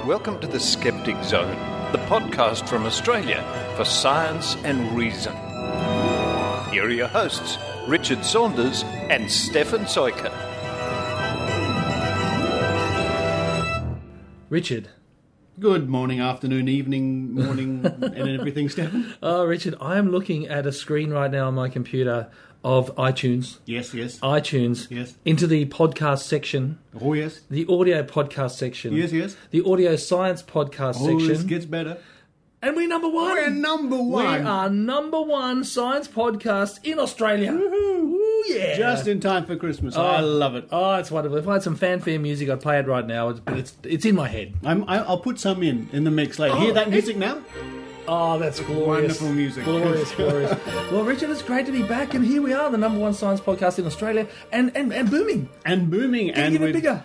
Welcome to the Skeptic Zone, the podcast from Australia for science and reason. Here are your hosts, Richard Saunders and Stefan Sojka. Richard. Good morning, afternoon, evening, morning, and everything, Stefan. Oh, Richard, I am looking at a screen right now on my computer of iTunes. Yes. iTunes. Yes. Into the podcast section. Oh, yes. The audio podcast section. Yes. The audio science podcast section. Oh, this gets better. And we're number one. We're number one. We are number one science podcast in Australia. Woohoo! Ooh, yeah. Just in time for Christmas. I love it. Oh, it's wonderful. If I had some fanfare music, I'd play it right now. It's in my head. I'll put some in the mix later. Hear that music now? Oh, that's glorious. Wonderful music. Glorious. Well, Richard, it's great to be back, and here we are, the number one science podcast in Australia, and booming. And booming. Getting even bigger.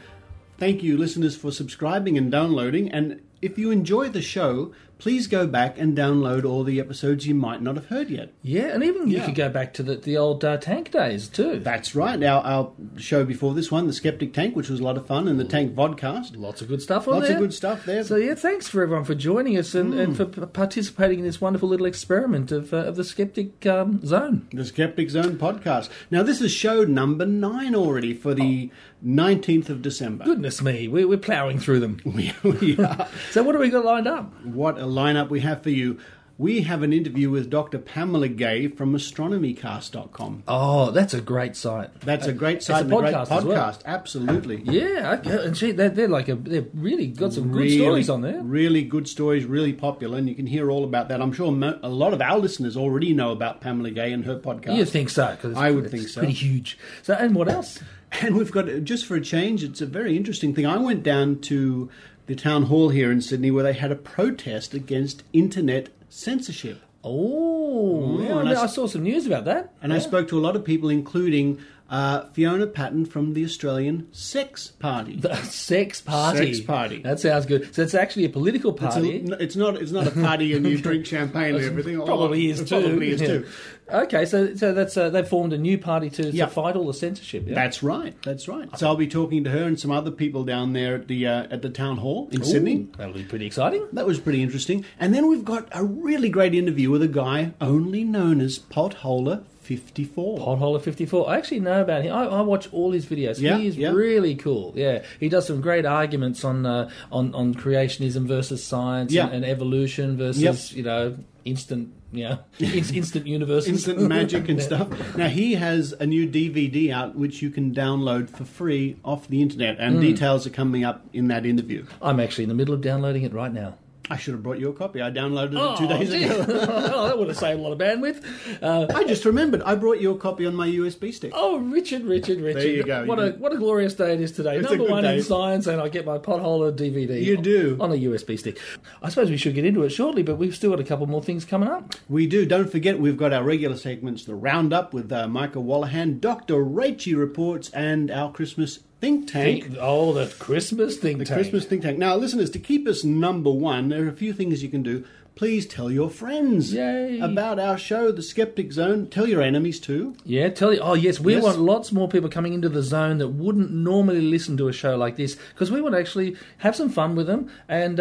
Thank you, listeners, for subscribing and downloading. And if you enjoy the show, please go back and download all the episodes you might not have heard yet. Yeah, and even you could go back to the old tank days too. That's right. Our show before this one, the Skeptic Tank, which was a lot of fun, and the Tank Vodcast. Lots of good stuff on there. Lots of good stuff there. So yeah, thanks for everyone for joining us and for participating in this wonderful little experiment of the Skeptic Zone. The Skeptic Zone podcast. Now, this is show number 9 already for the 19th of December. Goodness me, we're ploughing through them. We are. So what do we got lined up? What a lineup we have for you. We have an interview with Dr Pamela Gay from astronomycast.com. Oh, that's a great site. That's a great site and a great podcast. Well. Absolutely. Yeah, and they're really got some good stories on there. Really good stories, really popular, and you can hear all about that. I'm sure a lot of our listeners already know about Pamela Gay and her podcast. You think so? I would think so. Pretty huge. So, and what else? And we've got, just for a change, it's a very interesting thing. I went down to the town hall here in Sydney where they had a protest against Internet Censorship. I saw some news about that. And I spoke to a lot of people, including Fiona Patten from the Australian Sex Party. The Sex Party. Sex Party. That sounds good. So it's actually a political party. It's not a party and you drink champagne and everything. Probably is too. Okay, so that's they've formed a new party to fight all the censorship. Yeah? That's right. So I'll be talking to her and some other people down there at the town hall in Sydney. That'll be pretty exciting. That was pretty interesting. And then we've got a really great interview with a guy only known as Potholer 54. Potholer 54. I actually know about him. I watch all his videos. Yeah, he is really cool. Yeah, he does some great arguments on creationism versus science and evolution versus instant universes, instant magic and stuff. Now he has a new DVD out which you can download for free off the internet, and details are coming up in that interview. I'm actually in the middle of downloading it right now. I should have brought you a copy. I downloaded it 2 days ago. That would have saved a lot of bandwidth. I just remembered. I brought you a copy on my USB stick. Oh, Richard. There you go. What a glorious day it is today. It's Number one day. in science, and I get my Potholer DVD. You do. On a USB stick. I suppose we should get into it shortly, but we've still got a couple more things coming up. We do. Don't forget, we've got our regular segments, the Roundup with Michael Wolloghan, Dr Rachie reports, and our Christmas Think Tank. The Christmas Think Tank. The Christmas Think Tank. Now, listeners, to keep us number one, there are a few things you can do. Please tell your friends about our show, The Skeptic Zone. Tell your enemies too. Yeah, we want lots more people coming into the zone that wouldn't normally listen to a show like this, because we want to actually have some fun with them and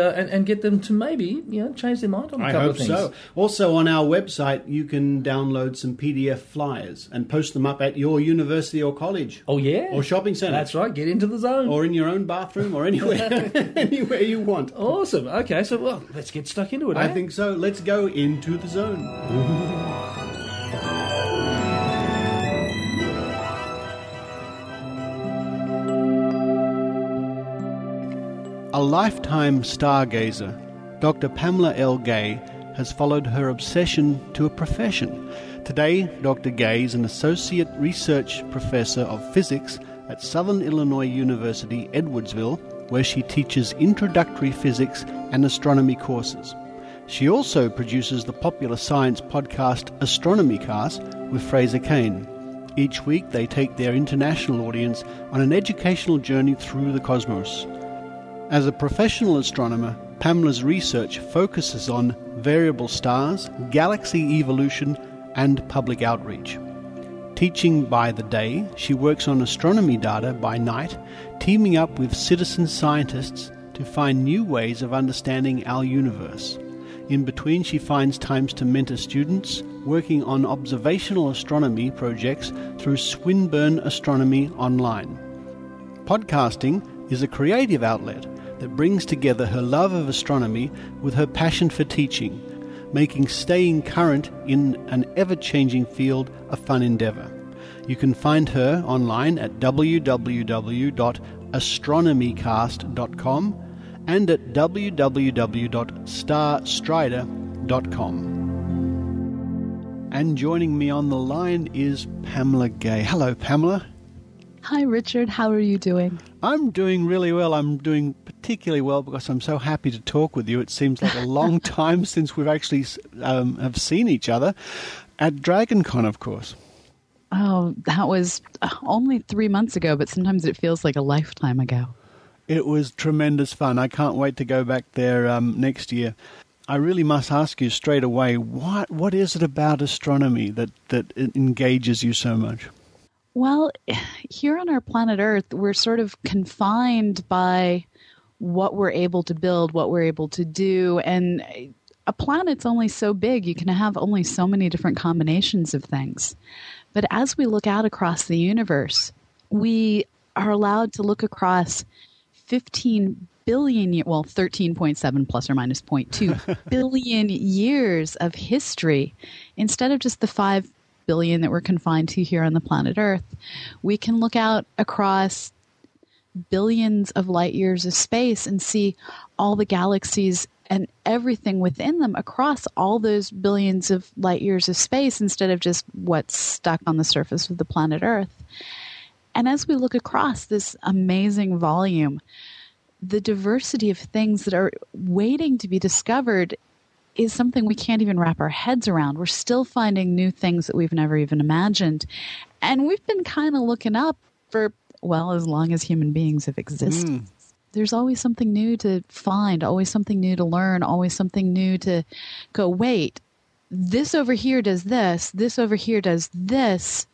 get them to maybe change their mind on a couple of things. I hope so. Also, on our website, you can download some PDF flyers and post them up at your university or college. Oh, yeah? Or shopping centre. That's right, get into the zone. Or in your own bathroom or anywhere, anywhere you want. Awesome. Okay, so let's get stuck into it, I think so. Let's go into the zone. A lifetime stargazer, Dr Pamela L. Gay has followed her obsession to a profession. Today, Dr. Gay is an associate research professor of physics at Southern Illinois University, Edwardsville, where she teaches introductory physics and astronomy courses. She also produces the popular science podcast Astronomy Cast with Fraser Cain. Each week they take their international audience on an educational journey through the cosmos. As a professional astronomer, Pamela's research focuses on variable stars, galaxy evolution, and public outreach. Teaching by the day, she works on astronomy data by night, teaming up with citizen scientists to find new ways of understanding our universe. In between, she finds times to mentor students working on observational astronomy projects through Swinburne Astronomy Online. Podcasting is a creative outlet that brings together her love of astronomy with her passion for teaching, making staying current in an ever-changing field a fun endeavour. You can find her online at www.astronomycast.com and at www.starstrider.com. And joining me on the line is Pamela Gay. Hello, Pamela. Hi, Richard. How are you doing? I'm doing really well. I'm doing particularly well because I'm so happy to talk with you. It seems like a long time since we've actually have seen each other at DragonCon, of course. Oh, that was only 3 months ago, but sometimes it feels like a lifetime ago. It was tremendous fun. I can't wait to go back there next year. I really must ask you straight away, what is it about astronomy that engages you so much? Well, here on our planet Earth, we're sort of confined by what we're able to build, what we're able to do, and a planet's only so big. You can have only so many different combinations of things. But as we look out across the universe, we are allowed to look across 15 billion, 13.7 plus or minus 0.2 billion years of history instead of just the 5 billion that we're confined to here on the planet Earth. We can look out across billions of light years of space and see all the galaxies and everything within them across all those billions of light years of space instead of just what's stuck on the surface of the planet Earth. And as we look across this amazing volume, the diversity of things that are waiting to be discovered is something we can't even wrap our heads around. We're still finding new things that we've never even imagined. And we've been kind of looking up for, well, as long as human beings have existed. There's always something new to find, always something new to learn, always something new to go, wait, this over here does this over here does this.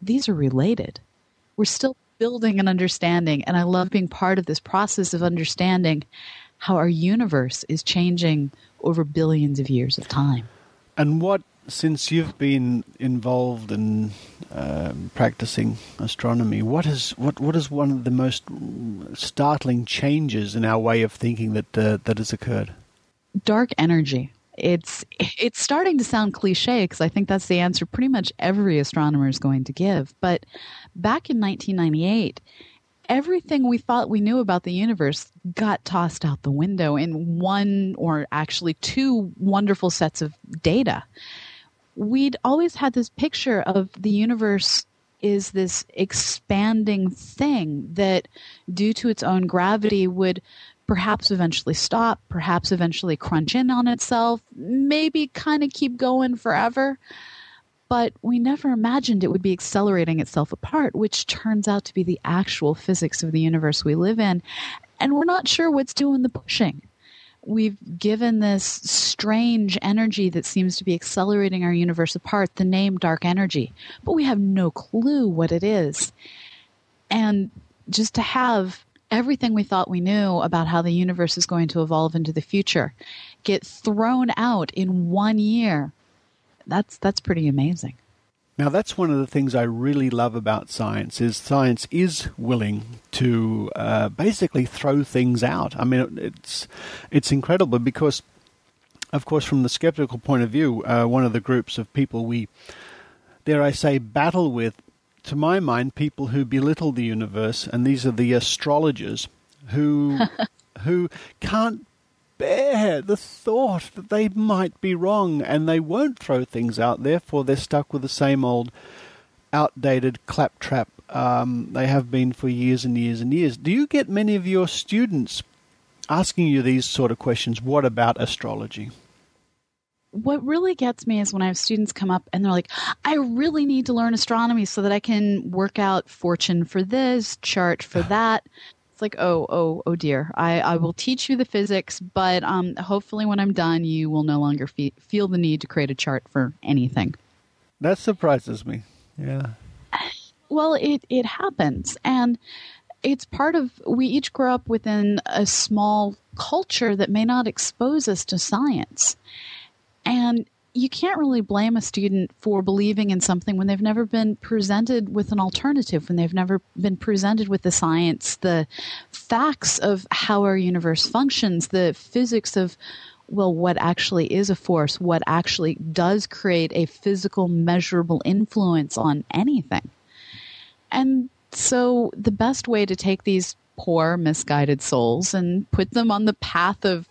These are related. We're still building an understanding, and I love being part of this process of understanding how our universe is changing over billions of years of time. And since you've been involved in practicing astronomy, what is one of the most startling changes in our way of thinking that has occurred? Dark energy. It's starting to sound cliche because I think that's the answer pretty much every astronomer is going to give. But back in 1998, everything we thought we knew about the universe got tossed out the window in one or actually two wonderful sets of data. We'd always had this picture of the universe is this expanding thing that, due to its own gravity, would perhaps eventually stop, perhaps eventually crunch in on itself, maybe kind of keep going forever. But we never imagined it would be accelerating itself apart, which turns out to be the actual physics of the universe we live in. And we're not sure what's doing the pushing. We've given this strange energy that seems to be accelerating our universe apart the name dark energy, but we have no clue what it is. And just to have everything we thought we knew about how the universe is going to evolve into the future get thrown out in 1 year, that's pretty amazing. Now, that's one of the things I really love about science is willing to basically throw things out. I mean, it's incredible because, of course, from the skeptical point of view, one of the groups of people we, dare I say, battle with, to my mind, people who belittle the universe, and these are the astrologers who can't bear the thought that they might be wrong, and they won't throw things out. Therefore, they're stuck with the same old outdated claptrap they have been for years and years and years. Do you get many of your students asking you these sort of questions? What about astrology? What really gets me is when I have students come up and they're like, I really need to learn astronomy so that I can work out fortune for this, chart for that. It's like, oh dear. I will teach you the physics, but hopefully when I'm done, you will no longer feel the need to create a chart for anything. That surprises me. Yeah. Well, it happens. And it's part of, we each grow up within a small culture that may not expose us to science. And you can't really blame a student for believing in something when they've never been presented with an alternative, when they've never been presented with the science, the facts of how our universe functions, the physics of, well, what actually is a force, what actually does create a physical, measurable influence on anything. And so the best way to take these poor, misguided souls and put them on the path of,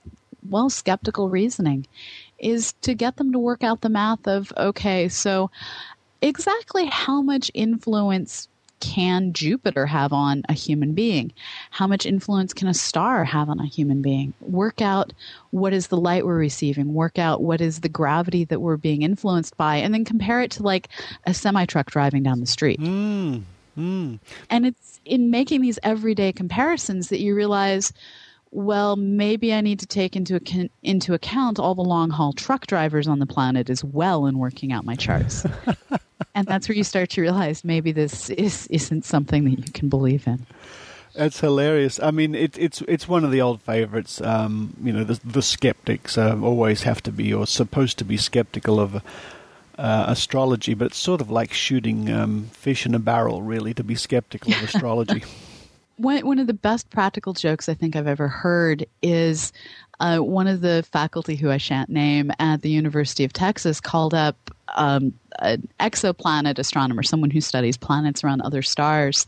well, skeptical reasoning is to get them to work out the math of, okay, so exactly how much influence can Jupiter have on a human being? How much influence can a star have on a human being? Work out what is the light we're receiving, work out what is the gravity that we're being influenced by, and then compare it to like a semi-truck driving down the street. And it's in making these everyday comparisons that you realize, well, maybe I need to take into account all the long-haul truck drivers on the planet as well in working out my charts. And that's where you start to realize maybe this isn't something that you can believe in. That's hilarious. I mean, it's one of the old favorites. The skeptics always have to be, or supposed to be, skeptical of astrology, but it's sort of like shooting fish in a barrel, really, to be skeptical of astrology. One of the best practical jokes I think I've ever heard is one of the faculty who I shan't name at the University of Texas called up an exoplanet astronomer, someone who studies planets around other stars,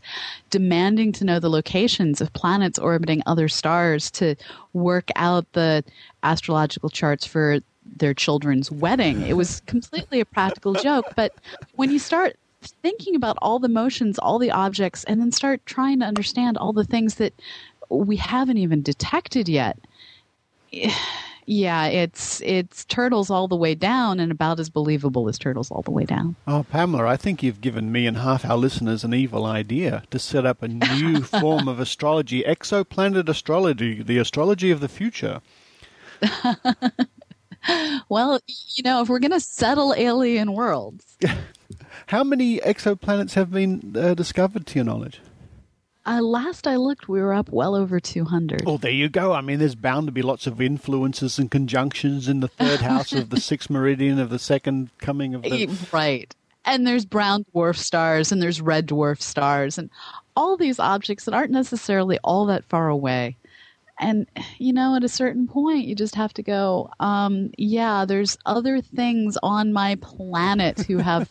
demanding to know the locations of planets orbiting other stars to work out the astrological charts for their children's wedding. It was completely a practical joke, but when you start thinking about all the motions, all the objects, and then start trying to understand all the things that we haven't even detected yet. Yeah, it's turtles all the way down, and about as believable as turtles all the way down. Oh, Pamela, I think you've given me and half our listeners an evil idea to set up a new form of astrology, exoplanet astrology, the astrology of the future. Well, if we're going to settle alien worlds. How many exoplanets have been discovered, to your knowledge? Last I looked, we were up well over 200. Oh, there you go. I mean, there's bound to be lots of influences and conjunctions in the third house of the sixth meridian of the second coming of the... Right. And there's brown dwarf stars and there's red dwarf stars and all these objects that aren't necessarily all that far away. And, at a certain point, you just have to go, there's other things on my planet who have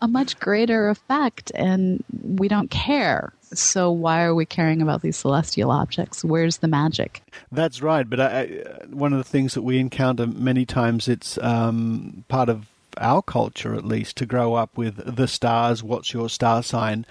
a much greater effect, and we don't care. So why are we caring about these celestial objects? Where's the magic? That's right. But one of the things that we encounter many times, it's part of our culture, at least, to grow up with the stars, what's your star sign,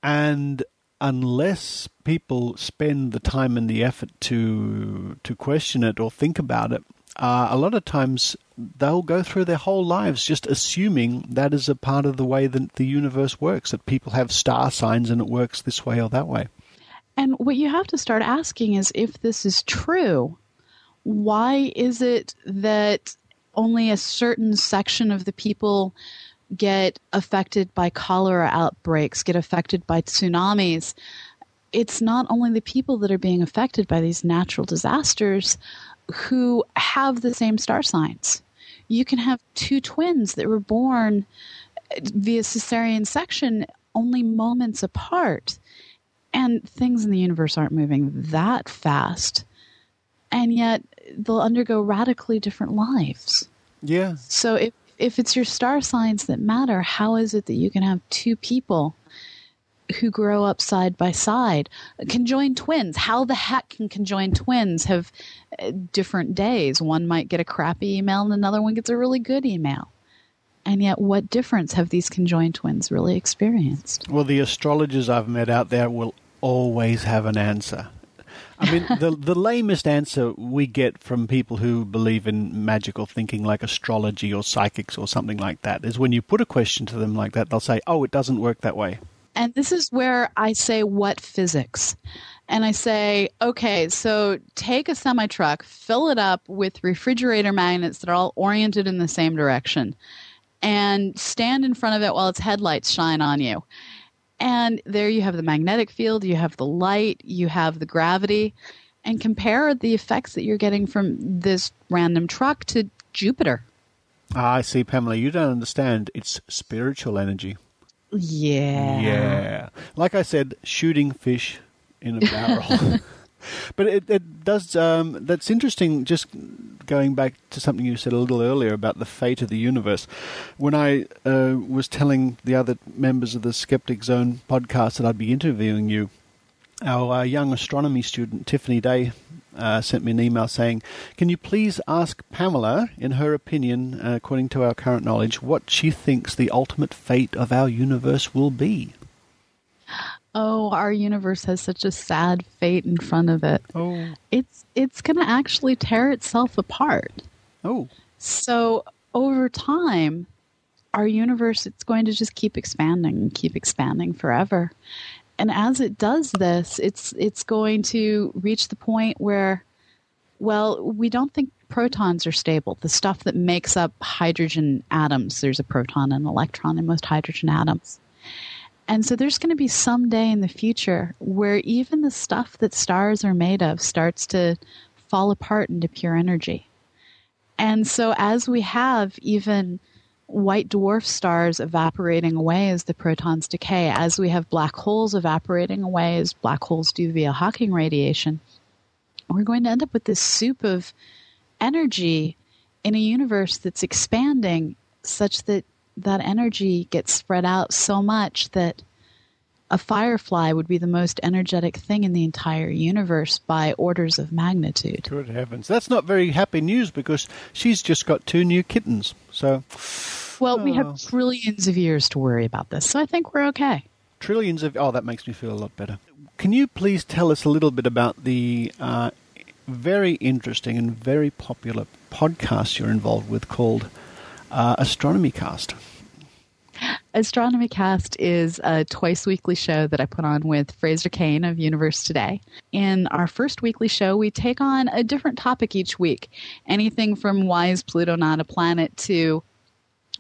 and unless people spend the time and the effort to question it or think about it, a lot of times they'll go through their whole lives just assuming that is a part of the way that the universe works, that people have star signs and it works this way or that way. And what you have to start asking is, if this is true, why is it that only a certain section of the people get affected by cholera outbreaks, get affected by tsunamis? It's not only the people that are being affected by these natural disasters who have the same star signs. You can have two twins that were born via cesarean section only moments apart, and things in the universe aren't moving that fast, and yet they'll undergo radically different lives. Yeah. So if it's your star signs that matter, how is it that you can have two people who grow up side by side? Conjoined twins. How the heck can conjoined twins have different days? One might get a crappy email and another one gets a really good email. And yet, what difference have these conjoined twins really experienced? Well, the astrologers I've met out there will always have an answer. I mean, the lamest answer we get from people who believe in magical thinking like astrology or psychics or something like that is when you put a question to them like that, they'll say, oh, it doesn't work that way. And this is where I say, what physics? And I say, okay, so take a semi-truck, fill it up with refrigerator magnets that are all oriented in the same direction, and stand in front of it while its headlights shine on you. And there you have the magnetic field, you have the light, you have the gravity, and compare the effects that you're getting from this random truck to Jupiter. I see, Pamela. You don't understand. It's spiritual energy. Yeah. Yeah. Like I said, shooting fish in a barrel. But it does, that's interesting, just going back to something you said a little earlier about the fate of the universe. When I was telling the other members of the Skeptic Zone podcast that I'd be interviewing you, our young astronomy student, Tiffany Day, sent me an email saying, can you please ask Pamela, in her opinion, according to our current knowledge, what she thinks the ultimate fate of our universe will be? Oh, our universe has such a sad fate in front of it. Oh. It's going to actually tear itself apart. Oh. So over time, our universe, it's going to just keep expanding forever. And as it does this, it's going to reach the point where, well, we don't think protons are stable. The stuff that makes up hydrogen atoms, there's a proton and an electron in most hydrogen atoms. And so there's going to be some day in the future where even the stuff that stars are made of starts to fall apart into pure energy. And so as we have even white dwarf stars evaporating away as the protons decay, as we have black holes evaporating away as black holes do via Hawking radiation, we're going to end up with this soup of energy in a universe that's expanding such that that energy gets spread out so much that a firefly would be the most energetic thing in the entire universe by orders of magnitude. Good heavens. That's not very happy news because she's just got 2 new kittens. So, well, we have trillions of years to worry about this, so I think we're okay. Trillions of... Oh, that makes me feel a lot better. Can you please tell us a little bit about the very interesting and very popular podcast you're involved with called Astronomy Cast? Astronomy Cast is a twice-weekly show that I put on with Fraser Cain of Universe Today. In our first weekly show, we take on a different topic each week. Anything from why is Pluto not a planet to,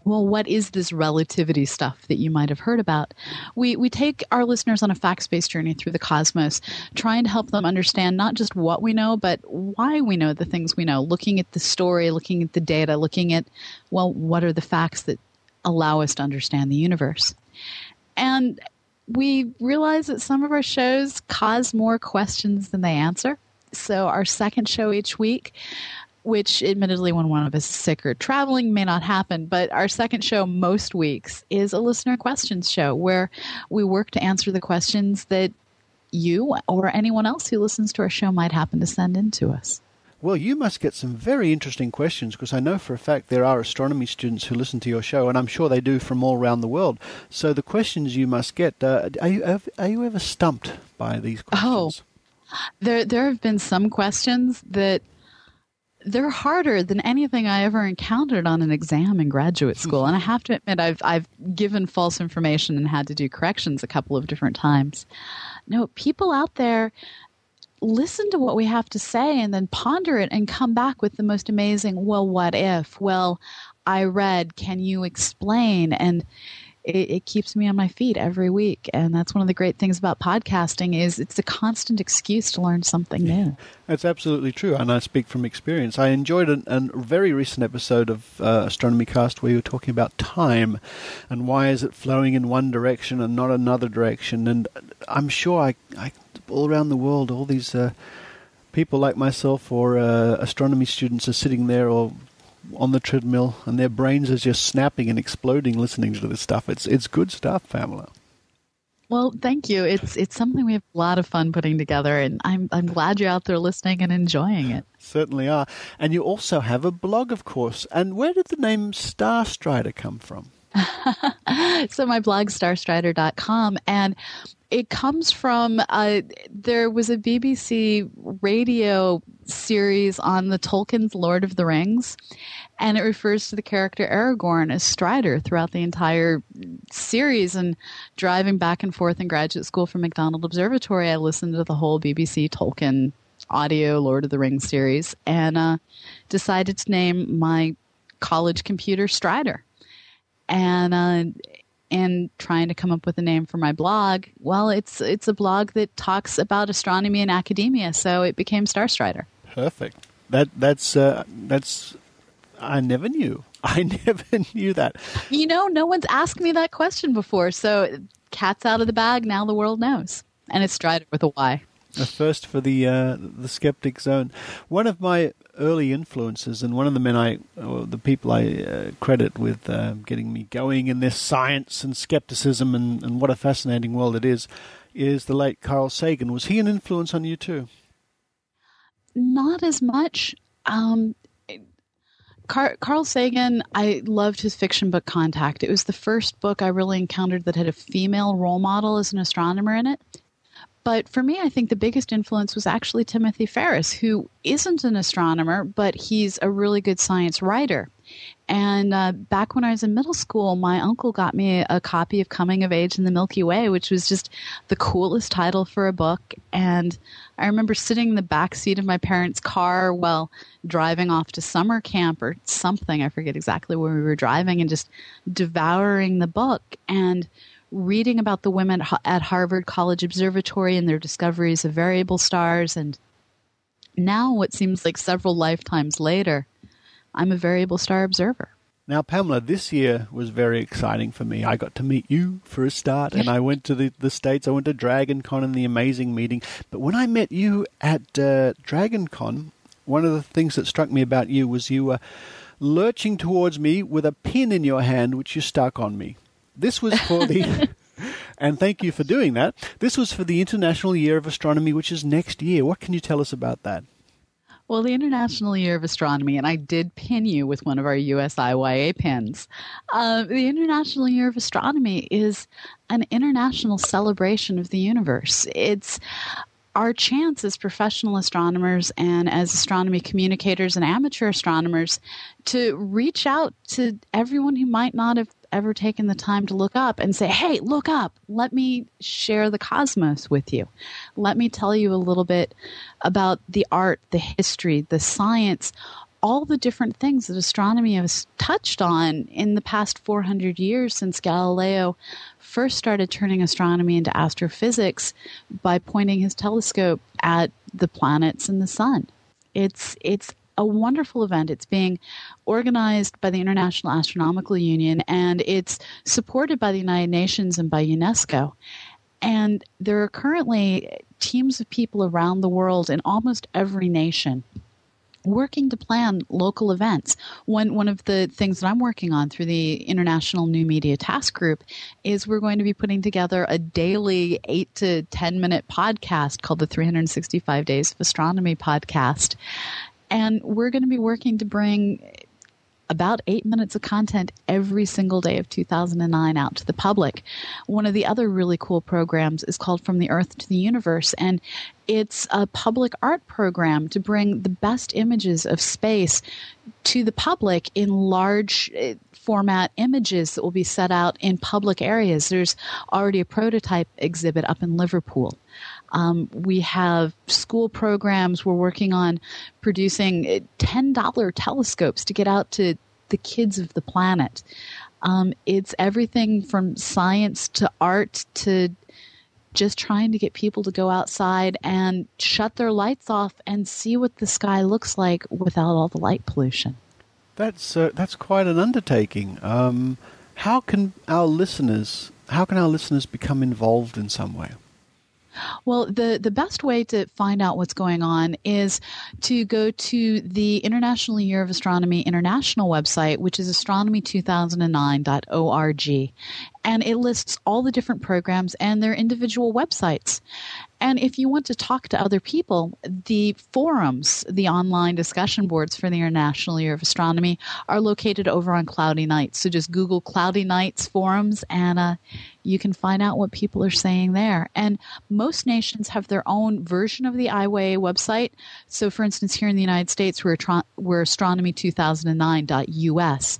well, what is this relativity stuff that you might have heard about? We take our listeners on a facts-based journey through the cosmos, trying to help them understand not just what we know, but why we know the things we know, looking at the story, looking at the data, looking at, well, what are the facts that allow us to understand the universe. And we realize that some of our shows cause more questions than they answer. So our second show each week, which admittedly when one of us is sick or traveling may not happen, but our second show most weeks is a listener questions show where we work to answer the questions that you or anyone else who listens to our show might happen to send in to us. Well, you must get some very interesting questions because I know for a fact there are astronomy students who listen to your show, and I'm sure they do from all around the world. So the questions you must get, are you ever stumped by these questions? Oh, there have been some questions that they're harder than anything I ever encountered on an exam in graduate school. And I have to admit, I've given false information and had to do corrections a couple of different times. No, people out there listen to what we have to say and then ponder it and come back with the most amazing, well, what if? Well, I read, can you explain? And it keeps me on my feet every week. And that's one of the great things about podcasting is it's a constant excuse to learn something new. That's absolutely true. And I speak from experience. I enjoyed a very recent episode of Astronomy Cast where you were talking about time and why is it flowing in one direction and not another direction. And I'm sure I all around the world, all these people like myself or astronomy students are sitting there or on the treadmill and their brains are just snapping and exploding listening to this stuff. It's good stuff, Pamela. Well, thank you. It's something we have a lot of fun putting together, and I'm glad you're out there listening and enjoying it. Certainly are. And you also have a blog, of course. And where did the name Star Strider come from? So my blog, starstrider.com, and it comes from, there was a BBC radio series on the Tolkien's Lord of the Rings, and it refers to the character Aragorn as Strider throughout the entire series. And driving back and forth in graduate school from McDonald Observatory, I listened to the whole BBC Tolkien audio Lord of the Rings series and decided to name my college computer Strider. And in trying to come up with a name for my blog, well, it's a blog that talks about astronomy and academia, so it became Starstrider. Perfect. That's I never knew. I never knew that. You know, no one's asked me that question before, so cat's out of the bag. Now the world knows, and it's Strider with a Y. A first for the Skeptic Zone. One of my early influences, and one of the people I credit with getting me going in this science and skepticism and what a fascinating world it is the late Carl Sagan. Was he an influence on you too? Not as much. Carl Sagan, I loved his fiction book Contact. It was the first book I really encountered that had a female role model as an astronomer in it. But for me, I think the biggest influence was actually Timothy Ferris, who isn't an astronomer, but he's a really good science writer. And back when I was in middle school, my uncle got me a copy of Coming of Age in the Milky Way, which was just the coolest title for a book. And I remember sitting in the back seat of my parents' car while driving off to summer camp or something. I forget exactly where we were driving, and just devouring the book and reading about the women at Harvard College Observatory and their discoveries of variable stars. And now, what seems like several lifetimes later, I'm a variable star observer. Now, Pamela, this year was very exciting for me. I got to meet you for a start, and I went to the States. I went to Dragon Con and the amazing meeting. But when I met you at Dragon Con, one of the things that struck me about you was you were lurching towards me with a pin in your hand, which you stuck on me. This was for the, and thank you for doing that, this was for the International Year of Astronomy, which is next year. What can you tell us about that? Well, the International Year of Astronomy, and I did pin you with one of our USIYA pins. The International Year of Astronomy is an international celebration of the universe. It's our chance as professional astronomers and as astronomy communicators and amateur astronomers to reach out to everyone who might not have ever taken the time to look up and say, hey, look up. Let me share the cosmos with you. Let me tell you a little bit about the art, the history, the science, all the different things that astronomy has touched on in the past 400 years since Galileo first started turning astronomy into astrophysics by pointing his telescope at the planets and the sun. It's a wonderful event. It's being organized by the International Astronomical Union, and it's supported by the United Nations and by UNESCO. And there are currently teams of people around the world in almost every nation working to plan local events. One of the things that I'm working on through the International New Media Task Group is we're going to be putting together a daily 8 to 10 minute podcast called the 365 Days of Astronomy podcast. And we're going to be working to bring about 8 minutes of content every single day of 2009 out to the public. One of the other really cool programs is called From the Earth to the Universe, and it's a public art program to bring the best images of space to the public in large format images that will be set out in public areas. There's already a prototype exhibit up in Liverpool. We have school programs. We're working on producing $10 telescopes to get out to the kids of the planet. It's everything from science to art to just trying to get people to go outside and shut their lights off and see what the sky looks like without all the light pollution. That's quite an undertaking. How can our listeners become involved in some way? Well, the best way to find out what's going on is to go to the International Year of Astronomy International website, which is astronomy2009.org. And it lists all the different programs and their individual websites. And if you want to talk to other people, the forums, the online discussion boards for the International Year of Astronomy are located over on Cloudy Nights. So just Google Cloudy Nights forums and you can find out what people are saying there. And most nations have their own version of the IYA website. So for instance, here in the United States, we're astronomy2009.us.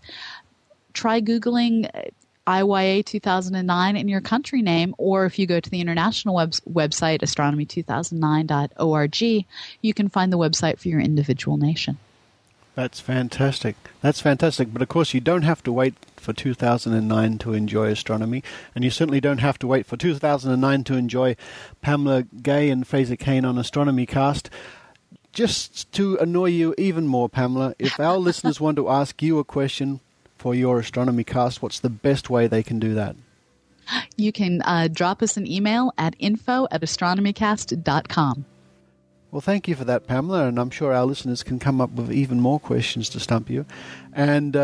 Try Googling IYA 2009 in your country name, or if you go to the international website, astronomy2009.org, you can find the website for your individual nation. That's fantastic. That's fantastic. But of course, you don't have to wait for 2009 to enjoy astronomy, and you certainly don't have to wait for 2009 to enjoy Pamela Gay and Fraser Kane on Astronomy Cast. Just to annoy you even more, Pamela, if our listeners want to ask you a question for your Astronomy Cast, what's the best way they can do that? You can drop us an email at info@astronomycast.com. Well, thank you for that, Pamela, and I'm sure our listeners can come up with even more questions to stump you. And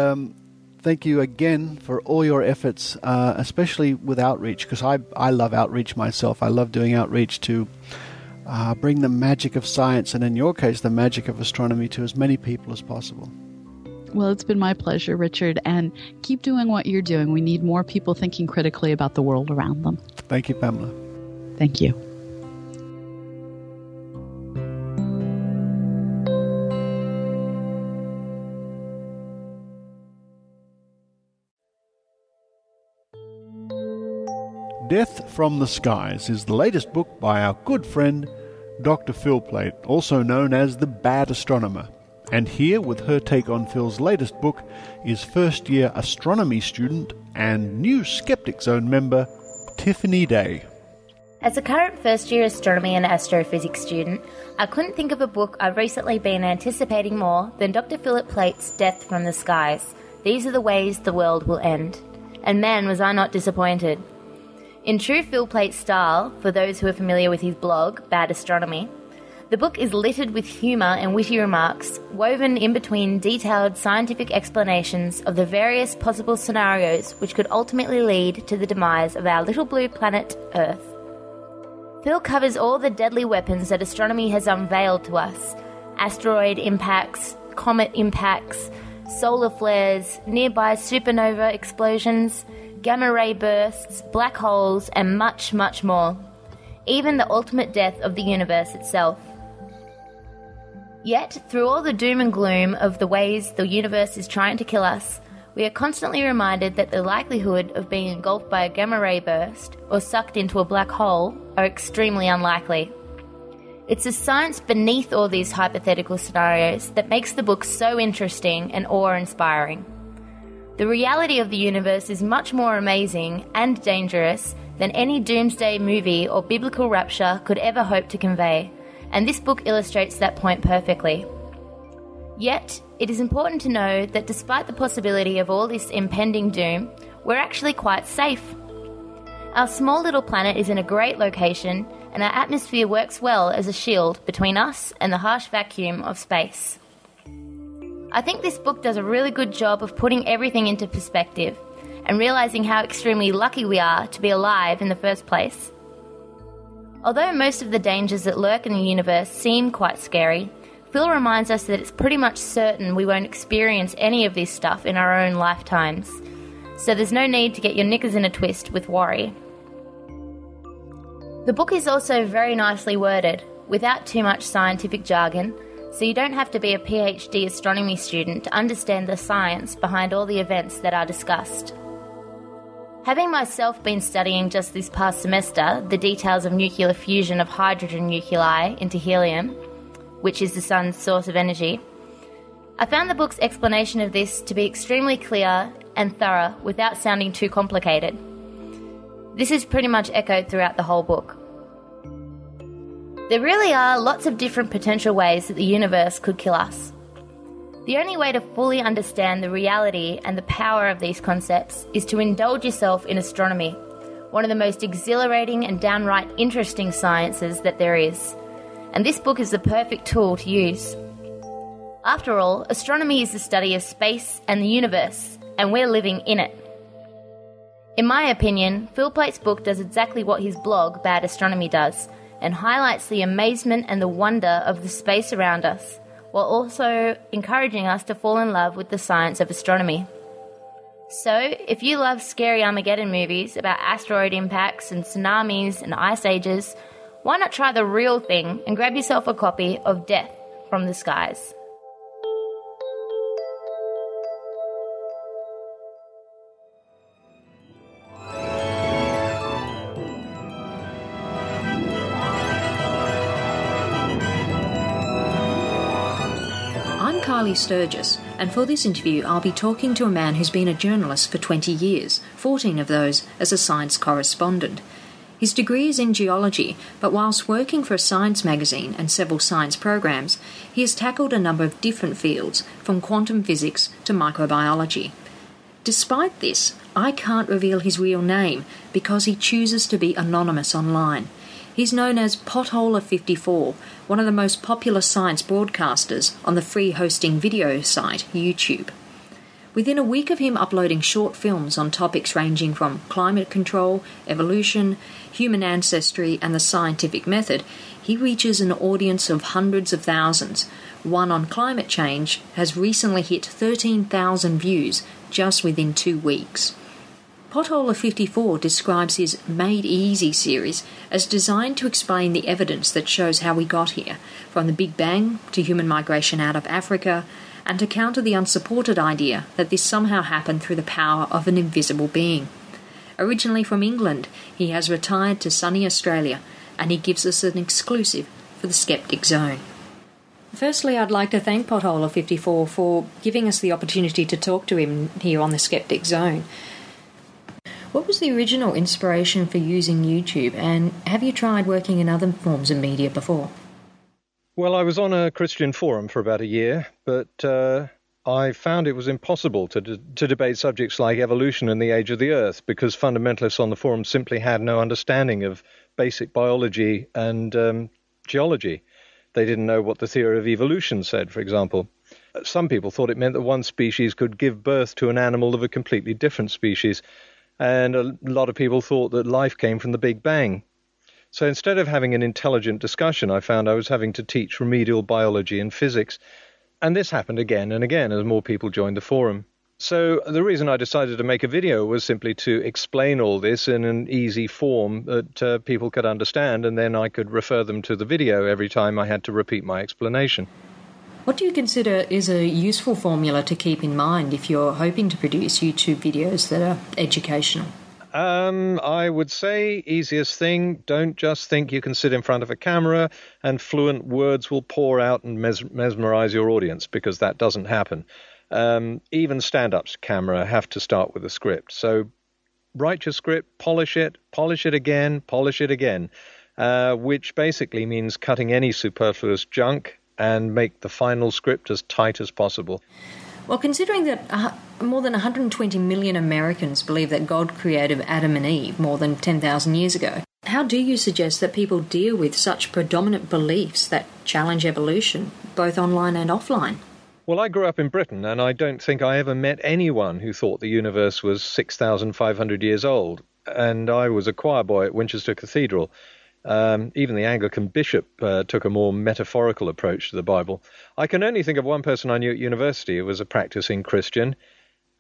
thank you again for all your efforts, especially with outreach, because I love outreach myself. I love doing outreach to bring the magic of science, and in your case, the magic of astronomy, to as many people as possible. Well, it's been my pleasure, Richard, and keep doing what you're doing. We need more people thinking critically about the world around them. Thank you, Pamela. Thank you. Death from the Skies is the latest book by our good friend, Dr Phil Plait, also known as the Bad Astronomer. And here, with her take on Phil's latest book, is first-year astronomy student and new Skeptic Zone member, Tiffany Day. As a current first-year astronomy and astrophysics student, I couldn't think of a book I've recently been anticipating more than Dr Phil Plait's Death from the Skies. These are the ways the world will end. And man, was I not disappointed. In true Phil Plait style, for those who are familiar with his blog, Bad Astronomy, the book is littered with humour and witty remarks, woven in between detailed scientific explanations of the various possible scenarios which could ultimately lead to the demise of our little blue planet, Earth. Phil covers all the deadly weapons that astronomy has unveiled to us: asteroid impacts, comet impacts, solar flares, nearby supernova explosions, gamma-ray bursts, black holes, and much, much more. Even the ultimate death of the universe itself. Yet, through all the doom and gloom of the ways the universe is trying to kill us, we are constantly reminded that the likelihood of being engulfed by a gamma-ray burst or sucked into a black hole are extremely unlikely. It's the science beneath all these hypothetical scenarios that makes the book so interesting and awe-inspiring. The reality of the universe is much more amazing and dangerous than any doomsday movie or biblical rapture could ever hope to convey, and this book illustrates that point perfectly. Yet, it is important to know that despite the possibility of all this impending doom, we're actually quite safe. Our small little planet is in a great location, and our atmosphere works well as a shield between us and the harsh vacuum of space. I think this book does a really good job of putting everything into perspective and realising how extremely lucky we are to be alive in the first place. Although most of the dangers that lurk in the universe seem quite scary, Phil reminds us that it's pretty much certain we won't experience any of this stuff in our own lifetimes, so there's no need to get your knickers in a twist with worry. The book is also very nicely worded, without too much scientific jargon, so you don't have to be a PhD astronomy student to understand the science behind all the events that are discussed. Having myself been studying just this past semester the details of nuclear fusion of hydrogen nuclei into helium, which is the sun's source of energy, I found the book's explanation of this to be extremely clear and thorough without sounding too complicated. This is pretty much echoed throughout the whole book. There really are lots of different potential ways that the universe could kill us. The only way to fully understand the reality and the power of these concepts is to indulge yourself in astronomy, one of the most exhilarating and downright interesting sciences that there is. And this book is the perfect tool to use. After all, astronomy is the study of space and the universe, and we're living in it. In my opinion, Phil Plait's book does exactly what his blog, Bad Astronomy, does, and highlights the amazement and the wonder of the space around us, while also encouraging us to fall in love with the science of astronomy. So, if you love scary Armageddon movies about asteroid impacts and tsunamis and ice ages, why not try the real thing and grab yourself a copy of Death from the Skies? Kylie Sturgis, and for this interview I'll be talking to a man who's been a journalist for 20 years, 14 of those as a science correspondent. His degree is in geology, but whilst working for a science magazine and several science programs, he has tackled a number of different fields, from quantum physics to microbiology. Despite this, I can't reveal his real name because he chooses to be anonymous online. He's known as Potholer54, one of the most popular science broadcasters on the free hosting video site YouTube. Within a week of him uploading short films on topics ranging from climate control, evolution, human ancestry and the scientific method, he reaches an audience of hundreds of thousands. One on climate change has recently hit 13,000 views just within 2 weeks. Potholer54 describes his Made Easy series as designed to explain the evidence that shows how we got here, from the Big Bang to human migration out of Africa, and to counter the unsupported idea that this somehow happened through the power of an invisible being. Originally from England, he has retired to sunny Australia, and he gives us an exclusive for the Skeptic Zone. Firstly, I'd like to thank Potholer54 for giving us the opportunity to talk to him here on the Skeptic Zone. What was the original inspiration for using YouTube, and have you tried working in other forms of media before? Well, I was on a Christian forum for about a year, but I found it was impossible to debate subjects like evolution and the age of the Earth because fundamentalists on the forum simply had no understanding of basic biology and geology. They didn't know what the theory of evolution said, for example. Some people thought it meant that one species could give birth to an animal of a completely different species, and a lot of people thought that life came from the Big Bang. So instead of having an intelligent discussion, I found I was having to teach remedial biology and physics. And this happened again and again as more people joined the forum. So the reason I decided to make a video was simply to explain all this in an easy form that people could understand, and then I could refer them to the video every time I had to repeat my explanation. What do you consider is a useful formula to keep in mind if you're hoping to produce YouTube videos that are educational? I would say, easiest thing, don't just think you can sit in front of a camera and fluent words will pour out and mesmerize your audience, because that doesn't happen. Even stand-ups camera have to start with a script. So write your script, polish it again, which basically means cutting any superfluous junk and make the final script as tight as possible. Well, considering that more than 120 million Americans believe that God created Adam and Eve more than 10,000 years ago, how do you suggest that people deal with such predominant beliefs that challenge evolution, both online and offline? Well, I grew up in Britain, and I don't think I ever met anyone who thought the universe was 6,500 years old. And I was a choir boy at Winchester Cathedral. Even the Anglican bishop took a more metaphorical approach to the Bible. I can only think of one person I knew at university who was a practicing Christian.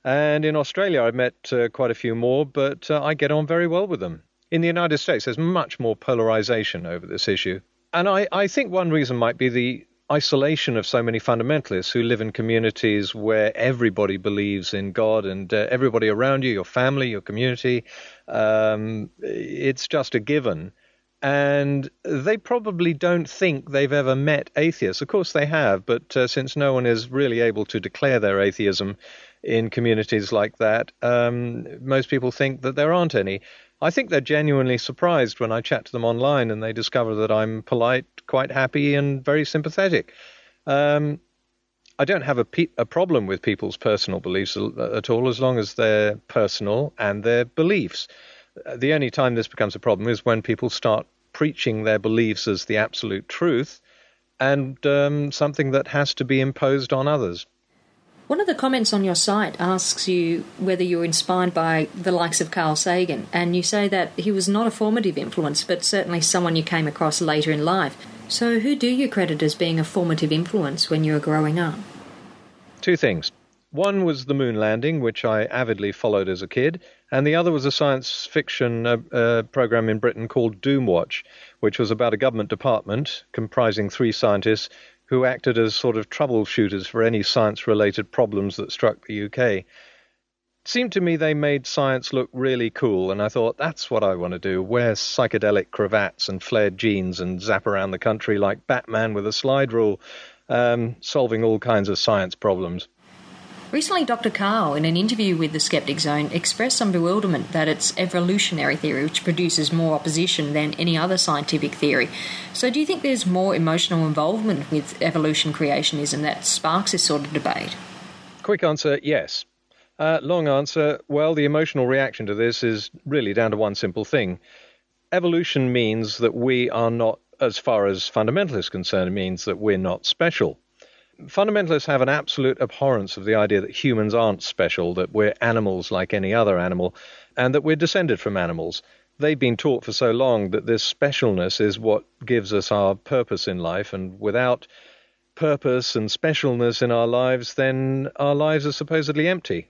And in Australia, I've met quite a few more, but I get on very well with them. In the United States, there's much more polarization over this issue. And I think one reason might be the isolation of so many fundamentalists who live in communities where everybody believes in God, and everybody around you, your family, your community, it's just a given. And they probably don't think they've ever met atheists. Of course they have, but since no one is really able to declare their atheism in communities like that, most people think that there aren't any. I think they're genuinely surprised when I chat to them online and they discover that I'm polite, quite happy, and very sympathetic. I don't have a problem with people's personal beliefs at all, as long as they're personal and their beliefs. The only time this becomes a problem is when people start preaching their beliefs as the absolute truth and something that has to be imposed on others. One of the comments on your site asks you whether you're inspired by the likes of Carl Sagan, and you say that he was not a formative influence, but certainly someone you came across later in life. So who do you credit as being a formative influence when you were growing up? Two things. One was the moon landing, which I avidly followed as a kid, and the other was a science fiction program in Britain called Doomwatch, which was about a government department comprising 3 scientists who acted as sort of troubleshooters for any science-related problems that struck the UK. It seemed to me they made science look really cool, and I thought, that's what I want to do, wear psychedelic cravats and flared jeans and zap around the country like Batman with a slide rule. solving all kinds of science problems. Recently, Dr. Carl, in an interview with the Skeptic Zone, expressed some bewilderment that it's evolutionary theory which produces more opposition than any other scientific theory. So do you think there's more emotional involvement with evolution creationism that sparks this sort of debate? Quick answer, yes. Long answer, well, the emotional reaction to this is really down to one simple thing. Evolution means that we are not, as far as fundamentalists are concerned, it means that we're not special. Fundamentalists have an absolute abhorrence of the idea that humans aren't special, that we're animals like any other animal, and that we're descended from animals. They've been taught for so long that this specialness is what gives us our purpose in life, and without purpose and specialness in our lives, then our lives are supposedly empty.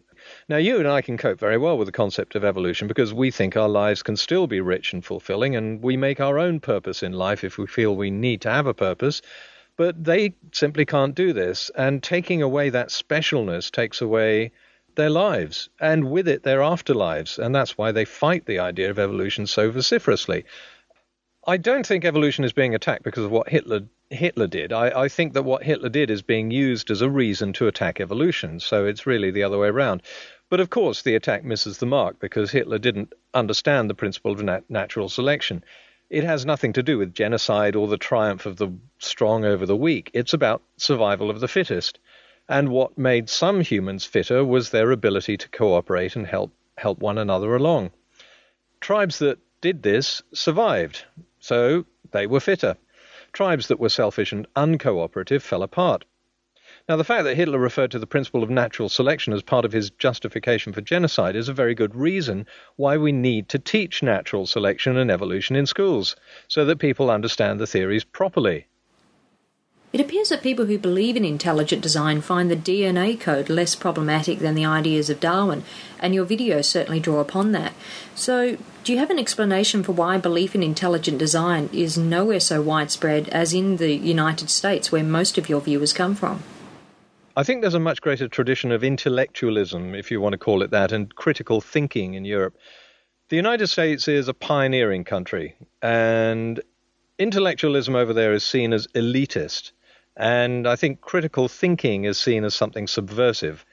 Now, you and I can cope very well with the concept of evolution because we think our lives can still be rich and fulfilling, and we make our own purpose in life if we feel we need to have a purpose. But they simply can't do this, and taking away that specialness takes away their lives, and with it their afterlives, and that's why they fight the idea of evolution so vociferously. I don't think evolution is being attacked because of what Hitler did. I think that what Hitler did is being used as a reason to attack evolution, so it's really the other way around. But of course the attack misses the mark because Hitler didn't understand the principle of natural selection. It has nothing to do with genocide or the triumph of the strong over the weak. It's about survival of the fittest. And what made some humans fitter was their ability to cooperate and help one another along. Tribes that did this survived, so they were fitter. Tribes that were selfish and uncooperative fell apart. Now, the fact that Hitler referred to the principle of natural selection as part of his justification for genocide is a very good reason why we need to teach natural selection and evolution in schools, so that people understand the theories properly. It appears that people who believe in intelligent design find the DNA code less problematic than the ideas of Darwin, and your videos certainly draw upon that. So, do you have an explanation for why belief in intelligent design is nowhere so widespread as in the United States, where most of your viewers come from? I think there's a much greater tradition of intellectualism, if you want to call it that, and critical thinking in Europe. The United States is a pioneering country, and intellectualism over there is seen as elitist, and I think critical thinking is seen as something subversive.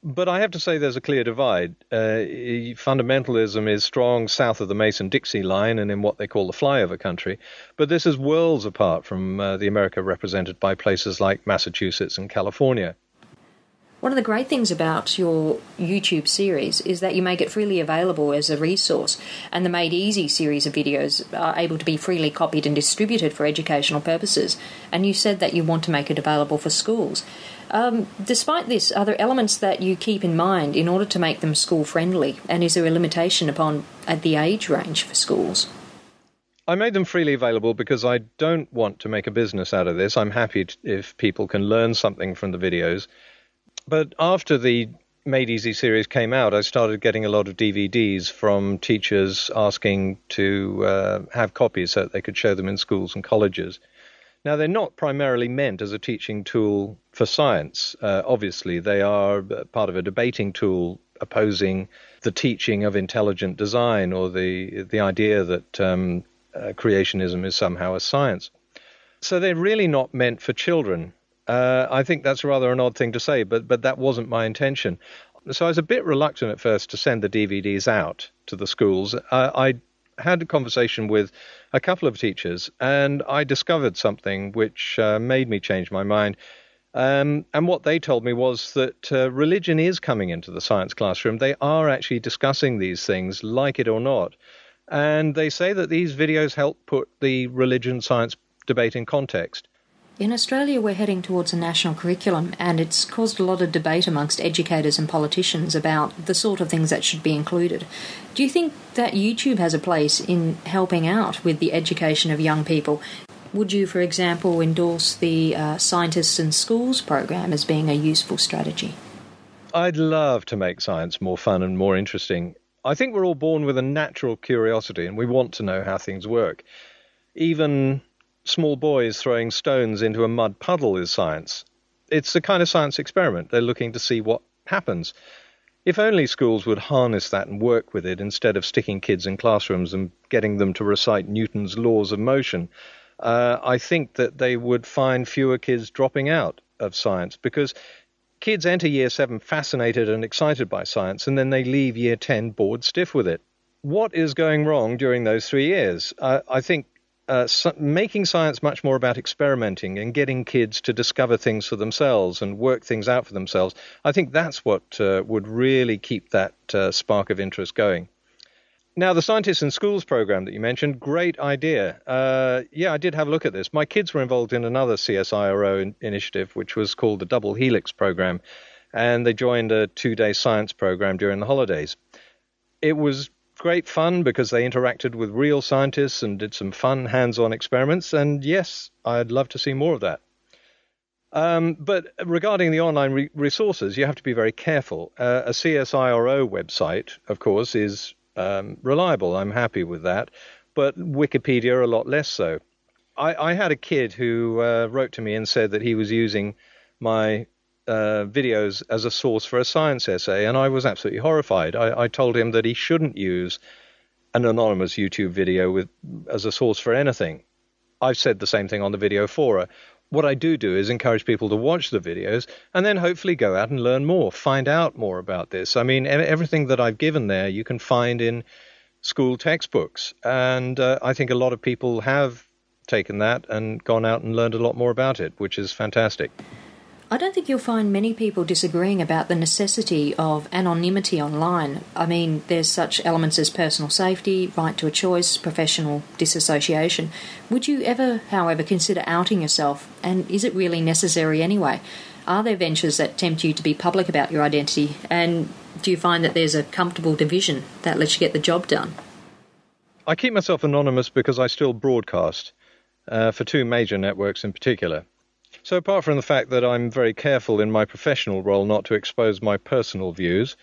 But I have to say there's a clear divide. Fundamentalism is strong south of the Mason-Dixie line and in what they call the flyover country, but this is worlds apart from the America represented by places like Massachusetts and California. One of the great things about your YouTube series is that you make it freely available as a resource, and the Made Easy series of videos are able to be freely copied and distributed for educational purposes, and you said that you want to make it available for schools. Despite this, are there elements that you keep in mind in order to make them school-friendly, and is there a limitation upon the age range for schools? I made them freely available because I don't want to make a business out of this. I'm happy if people can learn something from the videos. But after the Made Easy series came out, I started getting a lot of DVDs from teachers asking to have copies so that they could show them in schools and colleges. Now, they're not primarily meant as a teaching tool for science. Obviously, they are part of a debating tool opposing the teaching of intelligent design or the idea that creationism is somehow a science. So they're really not meant for children. I think that's rather an odd thing to say, but that wasn't my intention. So I was a bit reluctant at first to send the DVDs out to the schools. I had a conversation with a couple of teachers, and I discovered something which made me change my mind. And what they told me was that religion is coming into the science classroom. They are actually discussing these things, like it or not. And they say that these videos help put the religion-science debate in context. In Australia, we're heading towards a national curriculum, and it's caused a lot of debate amongst educators and politicians about the sort of things that should be included. Do you think that YouTube has a place in helping out with the education of young people? Would you, for example, endorse the Scientists in Schools program as being a useful strategy? I'd love to make science more fun and more interesting. I think we're all born with a natural curiosity, and we want to know how things work. Even small boys throwing stones into a mud puddle is science. It's a kind of science experiment. They're looking to see what happens. If only schools would harness that and work with it instead of sticking kids in classrooms and getting them to recite Newton's laws of motion, I think that they would find fewer kids dropping out of science, because kids enter year 7 fascinated and excited by science, and then they leave year 10 bored stiff with it. What is going wrong during those 3 years? I think making science much more about experimenting and getting kids to discover things for themselves and work things out for themselves, I think that's what would really keep that spark of interest going. Now, the Scientists in Schools program that you mentioned, great idea. I did have a look at this. My kids were involved in another CSIRO initiative, which was called the Double Helix program, and they joined a 2-day science program during the holidays. It was great fun because they interacted with real scientists and did some fun hands-on experiments, and yes, I'd love to see more of that. But regarding the online resources, you have to be very careful. A CSIRO website, of course, is reliable. I'm happy with that. But Wikipedia, a lot less so. I had a kid who wrote to me and said that he was using my videos as a source for a science essay, and I was absolutely horrified. I told him that he shouldn't use an anonymous YouTube video as a source for anything. I've said the same thing on the video fora. What I do is encourage people to watch the videos and then hopefully go out and learn more, find out more about this. I mean, everything that I've given there you can find in school textbooks. And I think a lot of people have taken that and gone out and learned a lot more about it, which is fantastic. I don't think you'll find many people disagreeing about the necessity of anonymity online. I mean, there's such elements as personal safety, right to a choice, professional disassociation. Would you ever, however, consider outing yourself? And is it really necessary anyway? Are there ventures that tempt you to be public about your identity? And do you find that there's a comfortable division that lets you get the job done? I keep myself anonymous because I still broadcast for 2 major networks in particular. So apart from the fact that I'm very careful in my professional role not to expose my personal views,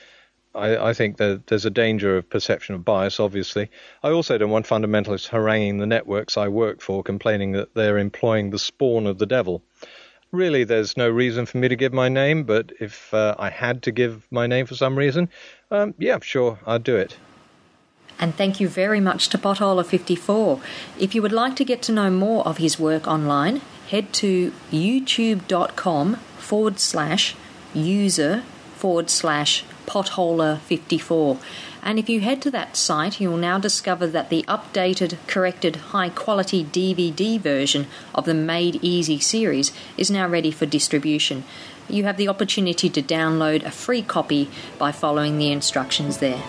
I think that there's a danger of perception of bias, obviously. I also don't want fundamentalists haranguing the networks I work for, complaining that they're employing the spawn of the devil. Really, there's no reason for me to give my name, but if I had to give my name for some reason, sure, I'd do it. And thank you very much to Potholer54. If you would like to get to know more of his work online, head to youtube.com/user/potholer54. And if you head to that site, you'll now discover that the updated, corrected, high-quality DVD version of the Made Easy series is now ready for distribution. You have the opportunity to download a free copy by following the instructions there.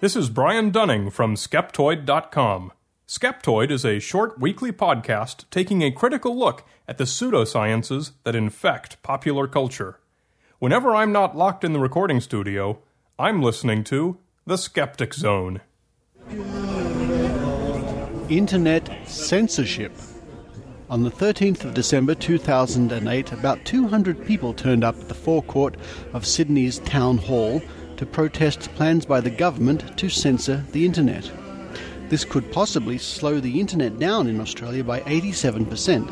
This is Brian Dunning from Skeptoid.com. Skeptoid is a short weekly podcast taking a critical look at the pseudosciences that infect popular culture. Whenever I'm not locked in the recording studio, I'm listening to The Skeptic Zone. Internet Censorship. On the 13th of December 2008, about 200 people turned up at the forecourt of Sydney's Town Hall to protest plans by the government to censor the internet. This could possibly slow the internet down in Australia by 87%,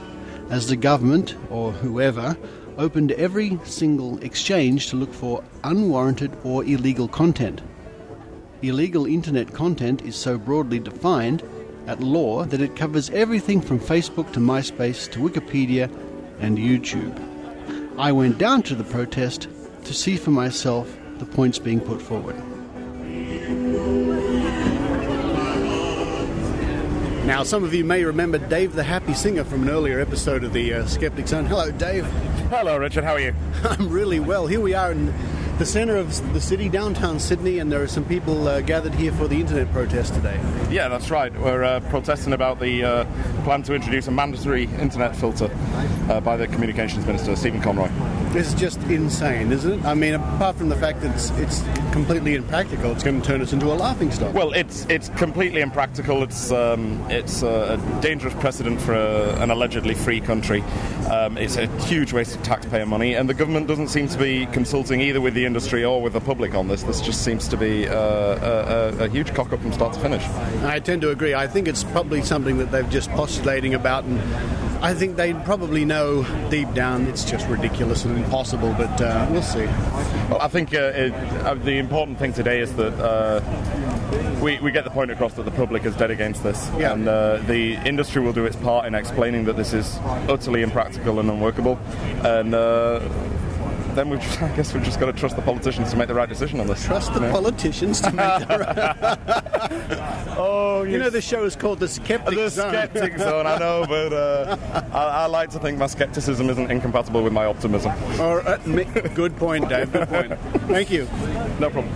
as the government, or whoever, opened every single exchange to look for unwarranted or illegal content. Illegal internet content is so broadly defined at law that it covers everything from Facebook to MySpace to Wikipedia and YouTube. I went down to the protest to see for myself the points being put forward. Now, some of you may remember Dave the Happy Singer from an earlier episode of the Skeptic Zone. Hello, Dave. Hello, Richard. How are you? I'm really well. Here we are in the centre of the city, downtown Sydney, and there are some people gathered here for the internet protest today. Yeah, that's right. We're protesting about the plan to introduce a mandatory internet filter by the Communications Minister, Stephen Conroy. This is just insane, isn't it? I mean, apart from the fact that it's completely impractical, it's going to turn us into a laughingstock. Well, it's completely impractical. It's a dangerous precedent for an allegedly free country. It's a huge waste of taxpayer money, and the government doesn't seem to be consulting either with the industry or with the public on this. This just seems to be a huge cock-up from start to finish. I tend to agree. I think it's probably something that they've just postulating about, and I think they probably know deep down it's just ridiculous and impossible, but we'll see. Well, I think the important thing today is that we get the point across that the public is dead against this, and the industry will do its part in explaining that this is utterly impractical and unworkable, and then I guess we've just got to trust the politicians to make the right decision on this. Trust the politicians to make the right... Oh, you know the show is called The Skeptic Zone. The Skeptic Zone, I know, but I like to think my skepticism isn't incompatible with my optimism. Good point, Dave, good point. Thank you. No problem.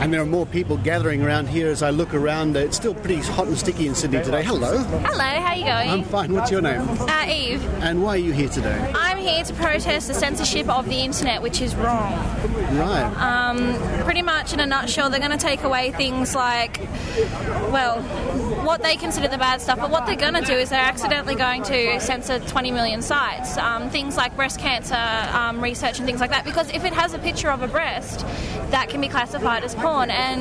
And there are more people gathering around here as I look around. It's still pretty hot and sticky in Sydney today. Hello. Hello, how are you going? I'm fine. What's your name? Eve. And why are you here today? I'm here to protest the censorship of the internet, which is wrong. Right. Pretty much in a nutshell, they're going to take away things like, well, what they consider the bad stuff, but what they're going to do is they're accidentally going to censor 20 million sites. Things like breast cancer research and things like that, because if it has a picture of a breast, that can be classified as porn, and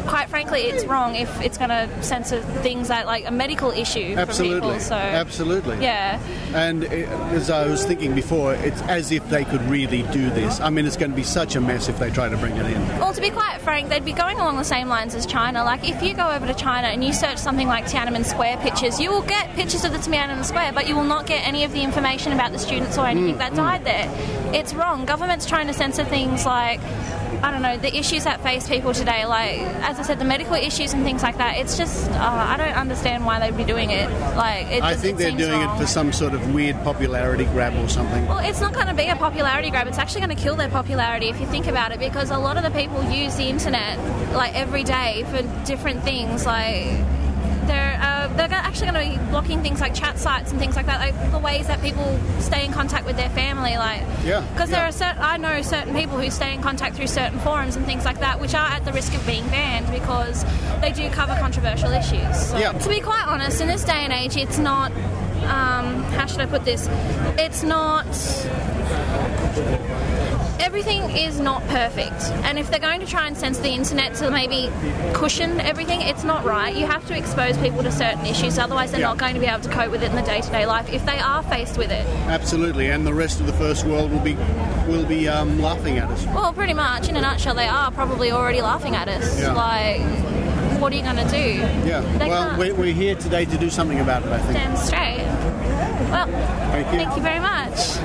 quite frankly it's wrong if it's going to censor things that like a medical issue for people. So absolutely, yeah. And as I was thinking before, it's as if they could really do this. I mean, it's going to be such a mess if they try to bring it in. Well, to be quite frank, they'd be going along the same lines as China. Like, if you go over to China and you search something like Tiananmen Square pictures, you will get pictures of the Tiananmen Square, but you will not get any of the information about the students or anything that died there. It's wrong. Government's trying to censor things like, I don't know, the issues that face people today, like, as I said, the medical issues and things like that. It's just, I don't understand why they'd be doing it. Like, I think they're doing it for some sort of weird popularity grab or something. Well, it's not going to be a popularity grab. It's actually going to kill their popularity if you think about it, because a lot of the people use the internet, like, every day for different things, like... They're actually going to be blocking things like chat sites and things like that, like the ways that people stay in contact with their family, like because there are I know certain people who stay in contact through certain forums and things like that, which are at the risk of being banned because they do cover controversial issues. So, to be quite honest, in this day and age, it's not. How should I put this? It's not. Everything is not perfect, and if they're going to try and censor the internet to maybe cushion everything, it's not right. You have to expose people to certain issues, otherwise they're not going to be able to cope with it in the day-to-day life if they are faced with it. Absolutely, and the rest of the first world will be laughing at us. Well, pretty much, in a nutshell, they are probably already laughing at us. Like, what are you going to do? Yeah, we're here today to do something about it, I think. Damn straight. Well, thank you very much.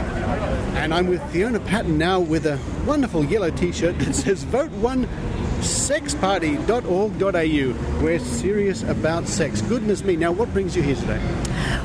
And I'm with Fiona Patten now with a wonderful yellow T-shirt that says Vote 1 sexparty.org.au. We're serious about sex. Goodness me. Now, what brings you here today?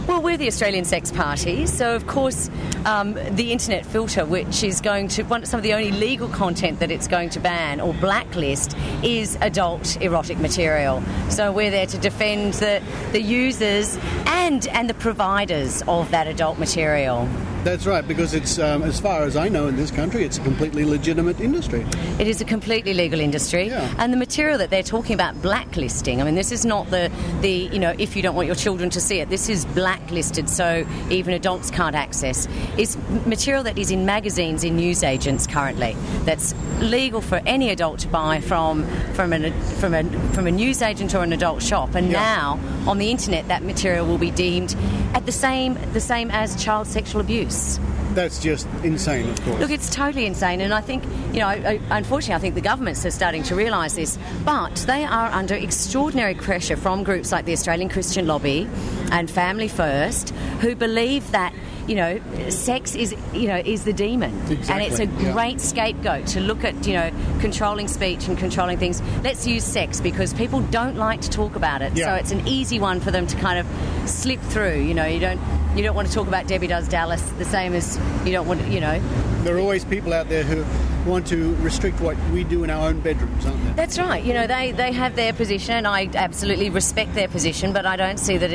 Well, we're the Australian Sex Party, so of course the internet filter, which is going to, some of the only legal content that it's going to ban or blacklist is adult erotic material. So we're there to defend the users and the providers of that adult material. That's right, because it's, as far as I know in this country, it's a completely legitimate industry. It is a completely legal industry, and the material that they're talking about blacklisting, I mean, this is not the if you don't want your children to see it, this is blacklisted so even adults can't access. It's material that is in magazines, in newsagents currently, that's legal for any adult to buy from a newsagent or an adult shop, and now on the internet that material will be deemed at the same as child sexual abuse. That's just insane, of course. Look, it's totally insane, and I think, unfortunately, I think the governments are starting to realise this, but they are under extraordinary pressure from groups like the Australian Christian Lobby and Family First, who believe that, sex is the demon. Exactly. And it's a great scapegoat to look at, controlling speech and controlling things. Let's use sex because people don't like to talk about it. So it's an easy one for them to kind of slip through. You don't want to talk about Debbie Does Dallas the same as you don't want to, There are always people out there who want to restrict what we do in our own bedrooms, aren't they? That's right. They have their position, and I absolutely respect their position, but I don't see that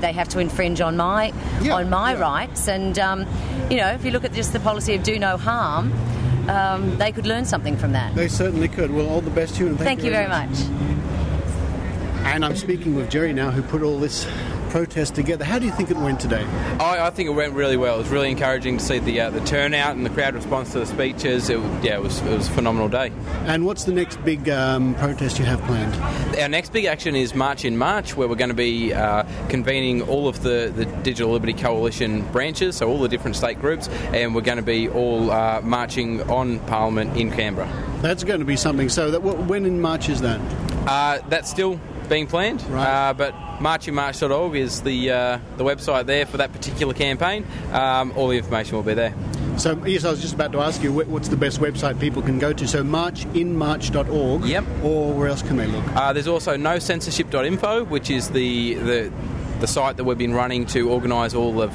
they have to infringe on my rights. And, if you look at just the policy of do no harm, they could learn something from that. They certainly could. Well, all the best to you, and thank you very much. And I'm speaking with Jerry now, who put all this protest together. How do you think it went today? I think it went really well. It was really encouraging to see the turnout and the crowd response to the speeches. It was a phenomenal day. And what's the next big protest you have planned? Our next big action is March in March, where we're going to be convening all of the Digital Liberty Coalition branches, so all the different state groups, and we're going to be all marching on Parliament in Canberra. That's going to be something. So when in March is that? That's still being planned, right. But marchinmarch.org is the website there for that particular campaign. All the information will be there. So, yes, I was just about to ask you, what's the best website people can go to? So, marchinmarch.org. Yep. Or where else can they look? There's also nocensorship.info, which is the site that we've been running to organise all of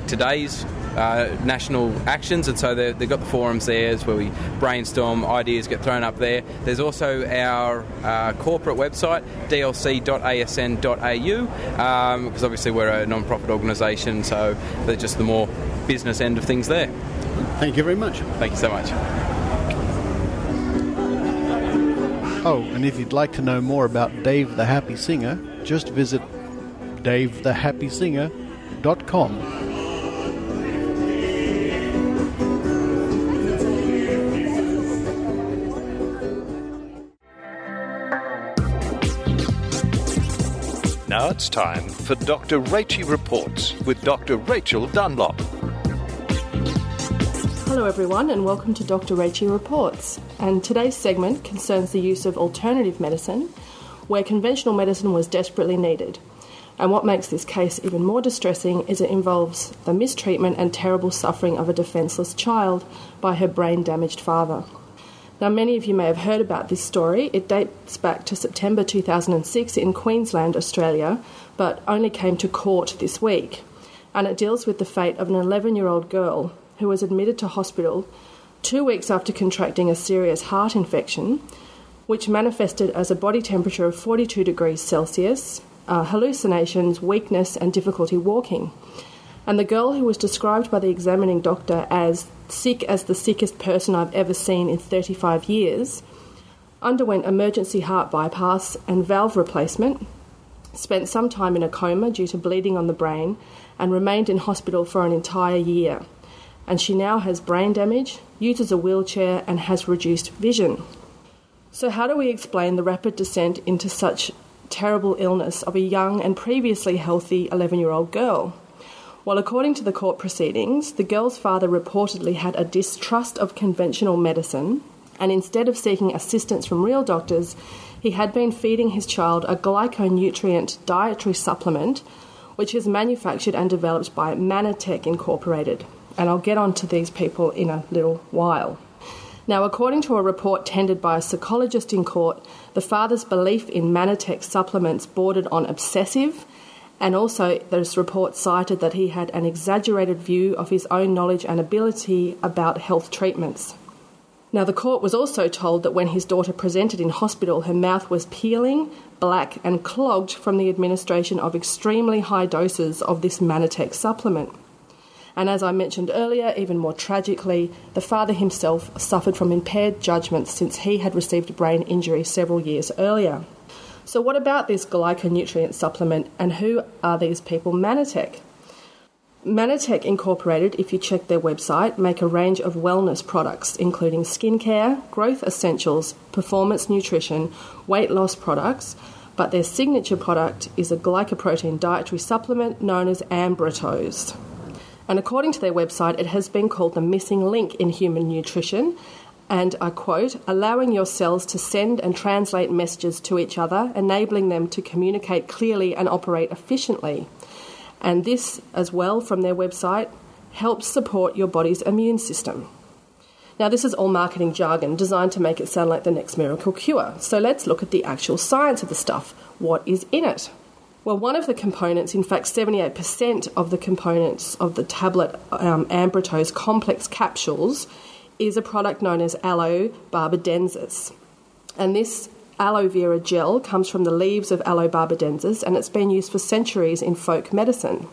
today's national actions, and so they've got the forums there where we brainstorm, ideas get thrown up there. There's also our corporate website, dlc.asn.au, because obviously we're a non-profit organisation, so they're just the more business end of things there. Thank you very much. Thank you so much. Oh, and if you'd like to know more about Dave the Happy Singer, just visit davethehappysinger.com. Now it's time for Dr. Rachie Reports with Dr. Rachael Dunlop. Hello everyone and welcome to Dr. Rachie Reports. And today's segment concerns the use of alternative medicine where conventional medicine was desperately needed. And what makes this case even more distressing is it involves the mistreatment and terrible suffering of a defenceless child by her brain-damaged father. Now, many of you may have heard about this story. It dates back to September 2006 in Queensland, Australia, but only came to court this week. And it deals with the fate of an 11-year-old girl who was admitted to hospital 2 weeks after contracting a serious heart infection, which manifested as a body temperature of 42 degrees Celsius, hallucinations, weakness, and difficulty walking. And the girl, who was described by the examining doctor as sick as the sickest person I've ever seen in 35 years, underwent emergency heart bypass and valve replacement, spent some time in a coma due to bleeding on the brain, and remained in hospital for an entire year. And she now has brain damage, uses a wheelchair, and has reduced vision. So how do we explain the rapid descent into such terrible illness of a young and previously healthy 11-year-old girl? Well, according to the court proceedings, the girl's father reportedly had a distrust of conventional medicine, and instead of seeking assistance from real doctors, he had been feeding his child a glyconutrient dietary supplement, which is manufactured and developed by Manitech Incorporated. And I'll get on to these people in a little while. Now, according to a report tendered by a psychologist in court, the father's belief in Manitech supplements bordered on obsessive, and also this report cited that he had an exaggerated view of his own knowledge and ability about health treatments. Now, the court was also told that when his daughter presented in hospital, her mouth was peeling, black and clogged from the administration of extremely high doses of this Manitech supplement. And as I mentioned earlier, even more tragically, the father himself suffered from impaired judgment since he had received a brain injury several years earlier. So what about this glyconutrient supplement, and who are these people? Manitech. Manitech Incorporated, if you check their website, make a range of wellness products, including skincare, growth essentials, performance nutrition, weight loss products, but their signature product is a glycoprotein dietary supplement known as Ambritose. And according to their website, it has been called the missing link in human nutrition, and I quote, allowing your cells to send and translate messages to each other, enabling them to communicate clearly and operate efficiently. And this, as well, from their website, helps support your body's immune system. Now, this is all marketing jargon designed to make it sound like the next miracle cure. So let's look at the actual science of the stuff. What is in it? Well, one of the components, in fact 78% of the components of the tablet Ambritose complex capsules, is a product known as aloe barbadensis. And this aloe vera gel comes from the leaves of aloe barbadensis, and it's been used for centuries in folk medicine.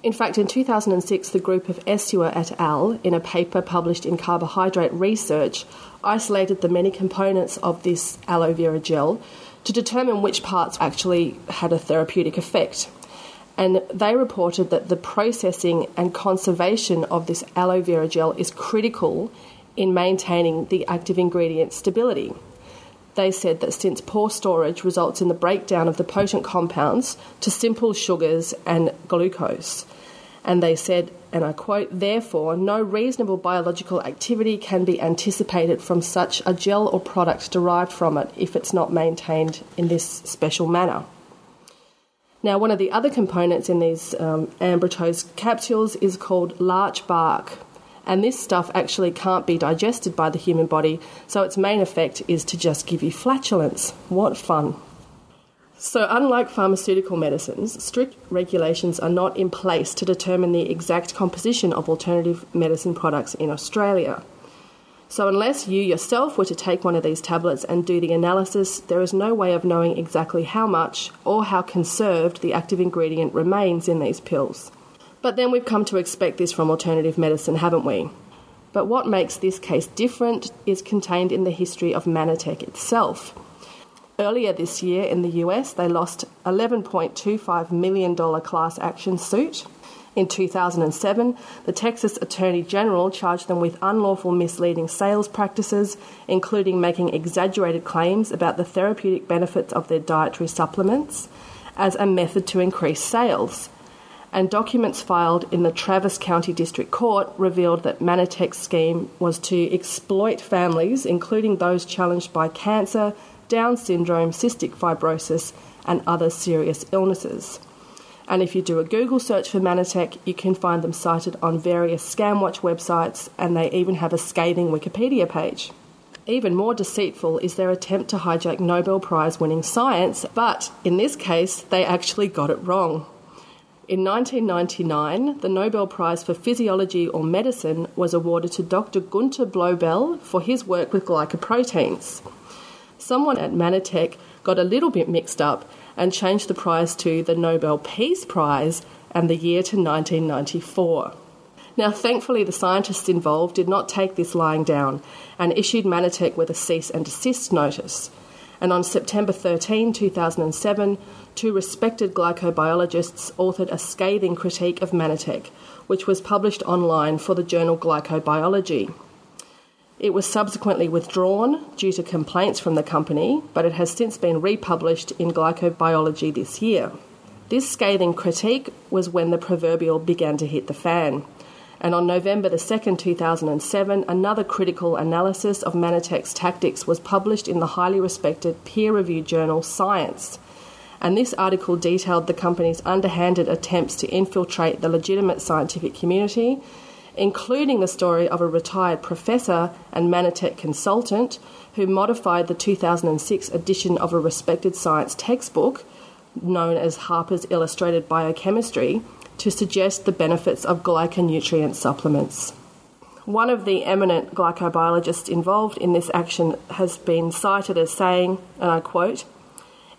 In fact, in 2006, the group of Essua et al., in a paper published in Carbohydrate Research, isolated the many components of this aloe vera gel to determine which parts actually had a therapeutic effect. And they reported that the processing and conservation of this aloe vera gel is critical in maintaining the active ingredient stability. They said that since poor storage results in the breakdown of the potent compounds to simple sugars and glucose. And they said, and I quote, "Therefore, no reasonable biological activity can be anticipated from such a gel or product derived from it if it's not maintained in this special manner." Now, one of the other components in these ambrottose capsules is called larch bark. And this stuff actually can't be digested by the human body, so its main effect is to just give you flatulence. What fun. So unlike pharmaceutical medicines, strict regulations are not in place to determine the exact composition of alternative medicine products in Australia. So unless you yourself were to take one of these tablets and do the analysis, there is no way of knowing exactly how much or how conserved the active ingredient remains in these pills. But then we've come to expect this from alternative medicine, haven't we? But what makes this case different is contained in the history of Mannatech itself. Earlier this year in the US, they lost $11.25 million class action suit. In 2007, the Texas Attorney General charged them with unlawful misleading sales practices, including making exaggerated claims about the therapeutic benefits of their dietary supplements as a method to increase sales. And documents filed in the Travis County District Court revealed that Mannatech's scheme was to exploit families, including those challenged by cancer, Down syndrome, cystic fibrosis, and other serious illnesses. And if you do a Google search for Mannatech, you can find them cited on various ScamWatch websites, and they even have a scathing Wikipedia page. Even more deceitful is their attempt to hijack Nobel Prize-winning science, but in this case, they actually got it wrong. In 1999, the Nobel Prize for Physiology or Medicine was awarded to Dr. Gunther Blobel for his work with glycoproteins. Someone at Mannatech got a little bit mixed up and changed the prize to the Nobel Peace Prize and the year to 1994. Now, thankfully, the scientists involved did not take this lying down and issued Mannatech with a cease and desist notice. And on September 13, 2007, two respected glycobiologists authored a scathing critique of Mannatech, which was published online for the journal Glycobiology. It was subsequently withdrawn due to complaints from the company, but it has since been republished in Glycobiology this year. This scathing critique was when the proverbial began to hit the fan. And on November the 2nd, 2007, another critical analysis of Mannatech's tactics was published in the highly respected peer-reviewed journal Science. And this article detailed the company's underhanded attempts to infiltrate the legitimate scientific community, including the story of a retired professor and Mannatech consultant who modified the 2006 edition of a respected science textbook, known as Harper's Illustrated Biochemistry, to suggest the benefits of glyconutrient supplements. One of the eminent glycobiologists involved in this action has been cited as saying, and I quote,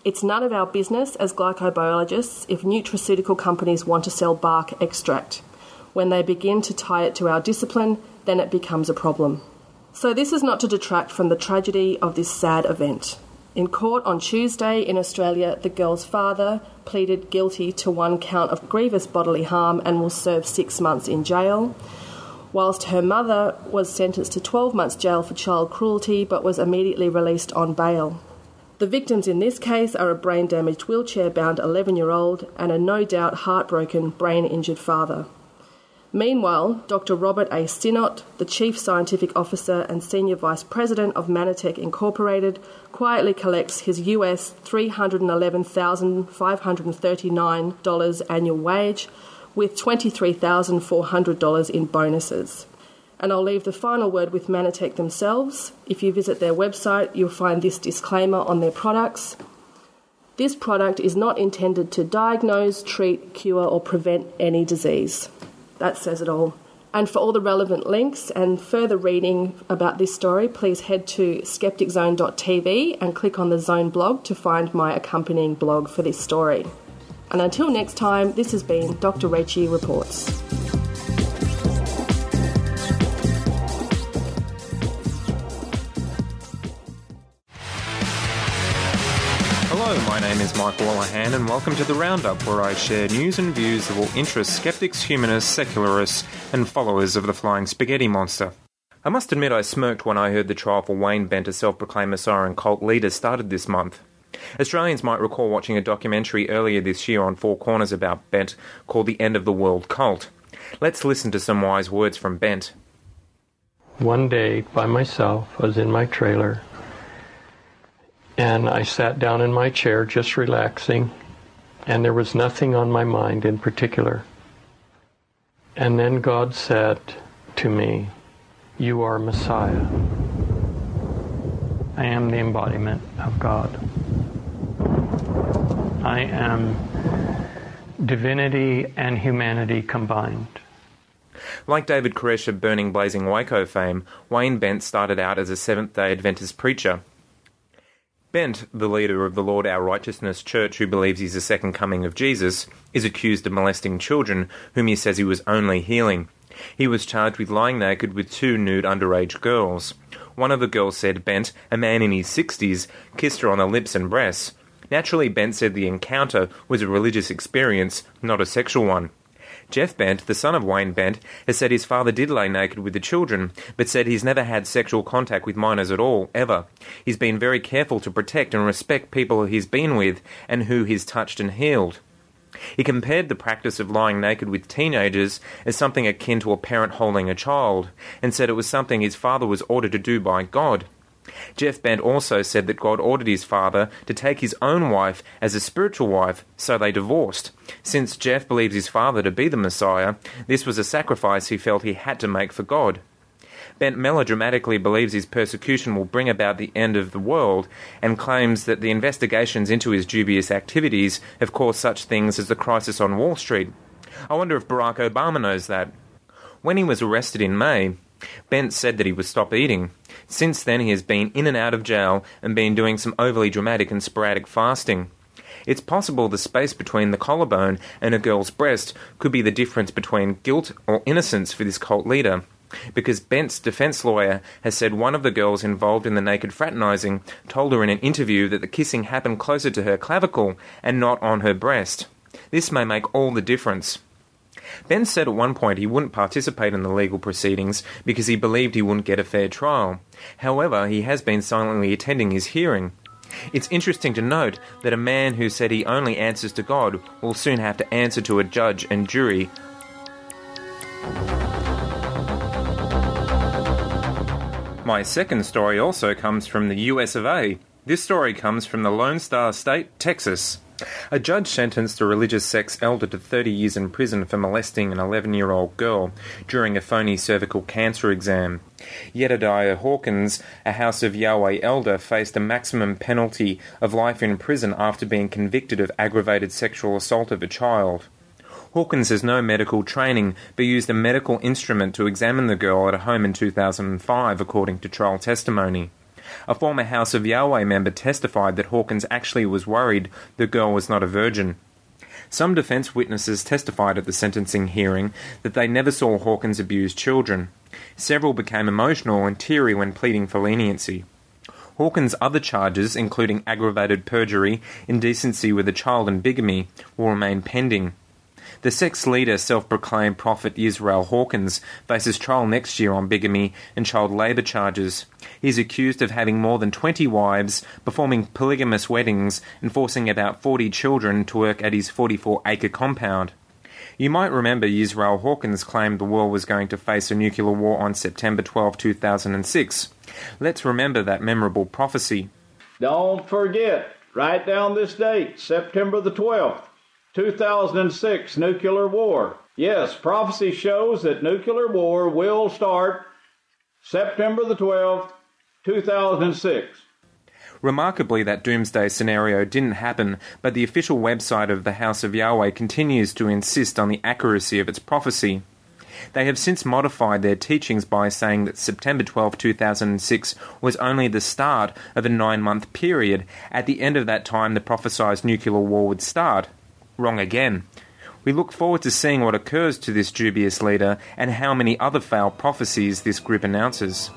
"It's none of our business as glycobiologists if nutraceutical companies want to sell bark extract. When they begin to tie it to our discipline, then it becomes a problem." So this is not to detract from the tragedy of this sad event. In court on Tuesday in Australia, the girl's father pleaded guilty to one count of grievous bodily harm and will serve 6 months in jail, whilst her mother was sentenced to 12 months jail for child cruelty but was immediately released on bail. The victims in this case are a brain-damaged, wheelchair-bound 11-year-old and a no-doubt heartbroken, brain-injured father. Meanwhile, Dr. Robert A. Sinnott, the Chief Scientific Officer and Senior Vice President of Mannatech Incorporated, quietly collects his US $311,539 annual wage with $23,400 in bonuses. And I'll leave the final word with Mannatech themselves. If you visit their website, you'll find this disclaimer on their products. This product is not intended to diagnose, treat, cure, or prevent any disease. That says it all. And for all the relevant links and further reading about this story, please head to skepticzone.tv and click on the Zone blog to find my accompanying blog for this story. And until next time, this has been Dr. Rachie Reports. Hello, my name is Michael Wolloghan and welcome to The Roundup, where I share news and views that will interest skeptics, humanists, secularists and followers of the flying spaghetti monster. I must admit I smirked when I heard the trial for Wayne Bent, a self-proclaimed Messiah and cult leader, started this month. Australians might recall watching a documentary earlier this year on Four Corners about Bent called The End of the World Cult. Let's listen to some wise words from Bent. One day, by myself, I was in my trailer, and I sat down in my chair just relaxing, and there was nothing on my mind in particular. And then God said to me, "You are Messiah." I am the embodiment of God. I am divinity and humanity combined. Like David Koresh of Burning Blazing Waco fame, Wayne Bent started out as a Seventh-day Adventist preacher. Bent, the leader of the Lord Our Righteousness Church, who believes he's the second coming of Jesus, is accused of molesting children, whom he says he was only healing. He was charged with lying naked with two nude underage girls. One of the girls said Bent, a man in his 60s, kissed her on the lips and breasts. Naturally, Bent said the encounter was a religious experience, not a sexual one. Jeff Bent, the son of Wayne Bent, has said his father did lay naked with the children, but said he's never had sexual contact with minors at all, ever. He's been very careful to protect and respect people he's been with and who he's touched and healed. He compared the practice of lying naked with teenagers as something akin to a parent holding a child, and said it was something his father was ordered to do by God. Jeff Bent also said that God ordered his father to take his own wife as a spiritual wife, so they divorced. Since Jeff believes his father to be the Messiah, this was a sacrifice he felt he had to make for God. Bent melodramatically believes his persecution will bring about the end of the world and claims that the investigations into his dubious activities have caused such things as the crisis on Wall Street. I wonder if Barack Obama knows that. When he was arrested in May, Bent said that he would stop eating. Since then, he has been in and out of jail and been doing some overly dramatic and sporadic fasting. It's possible the space between the collarbone and a girl's breast could be the difference between guilt or innocence for this cult leader, because Bent's defense lawyer has said one of the girls involved in the naked fraternizing told her in an interview that the kissing happened closer to her clavicle and not on her breast. This may make all the difference. Bent said at one point he wouldn't participate in the legal proceedings because he believed he wouldn't get a fair trial. However, he has been silently attending his hearing. It's interesting to note that a man who said he only answers to God will soon have to answer to a judge and jury. My second story also comes from the US of A. This story comes from the Lone Star State, Texas. A judge sentenced a religious sex elder to 30 years in prison for molesting an 11-year-old girl during a phony cervical cancer exam. Jedediah Hawkins, a House of Yahweh elder, faced a maximum penalty of life in prison after being convicted of aggravated sexual assault of a child. Hawkins has no medical training, but used a medical instrument to examine the girl at a home in 2005, according to trial testimony. A former House of Yahweh member testified that Hawkins actually was worried the girl was not a virgin. Some defence witnesses testified at the sentencing hearing that they never saw Hawkins abuse children. Several became emotional and teary when pleading for leniency. Hawkins' other charges, including aggravated perjury, indecency with a child and bigamy, will remain pending. The sex leader, self-proclaimed prophet Israel Hawkins, faces trial next year on bigamy and child labour charges. He is accused of having more than 20 wives, performing polygamous weddings, and forcing about 40 children to work at his 44-acre compound. You might remember Israel Hawkins claimed the world was going to face a nuclear war on September 12, 2006. Let's remember that memorable prophecy. Don't forget, write down this date, September the 12th. 2006 nuclear war. Yes, prophecy shows that nuclear war will start September the 12th, 2006. Remarkably, that doomsday scenario didn't happen, but the official website of the House of Yahweh continues to insist on the accuracy of its prophecy. They have since modified their teachings by saying that September 12, 2006 was only the start of a 9-month period. At the end of that time, the prophesied nuclear war would start. Wrong again. We look forward to seeing what occurs to this dubious leader and how many other foul prophecies this group announces.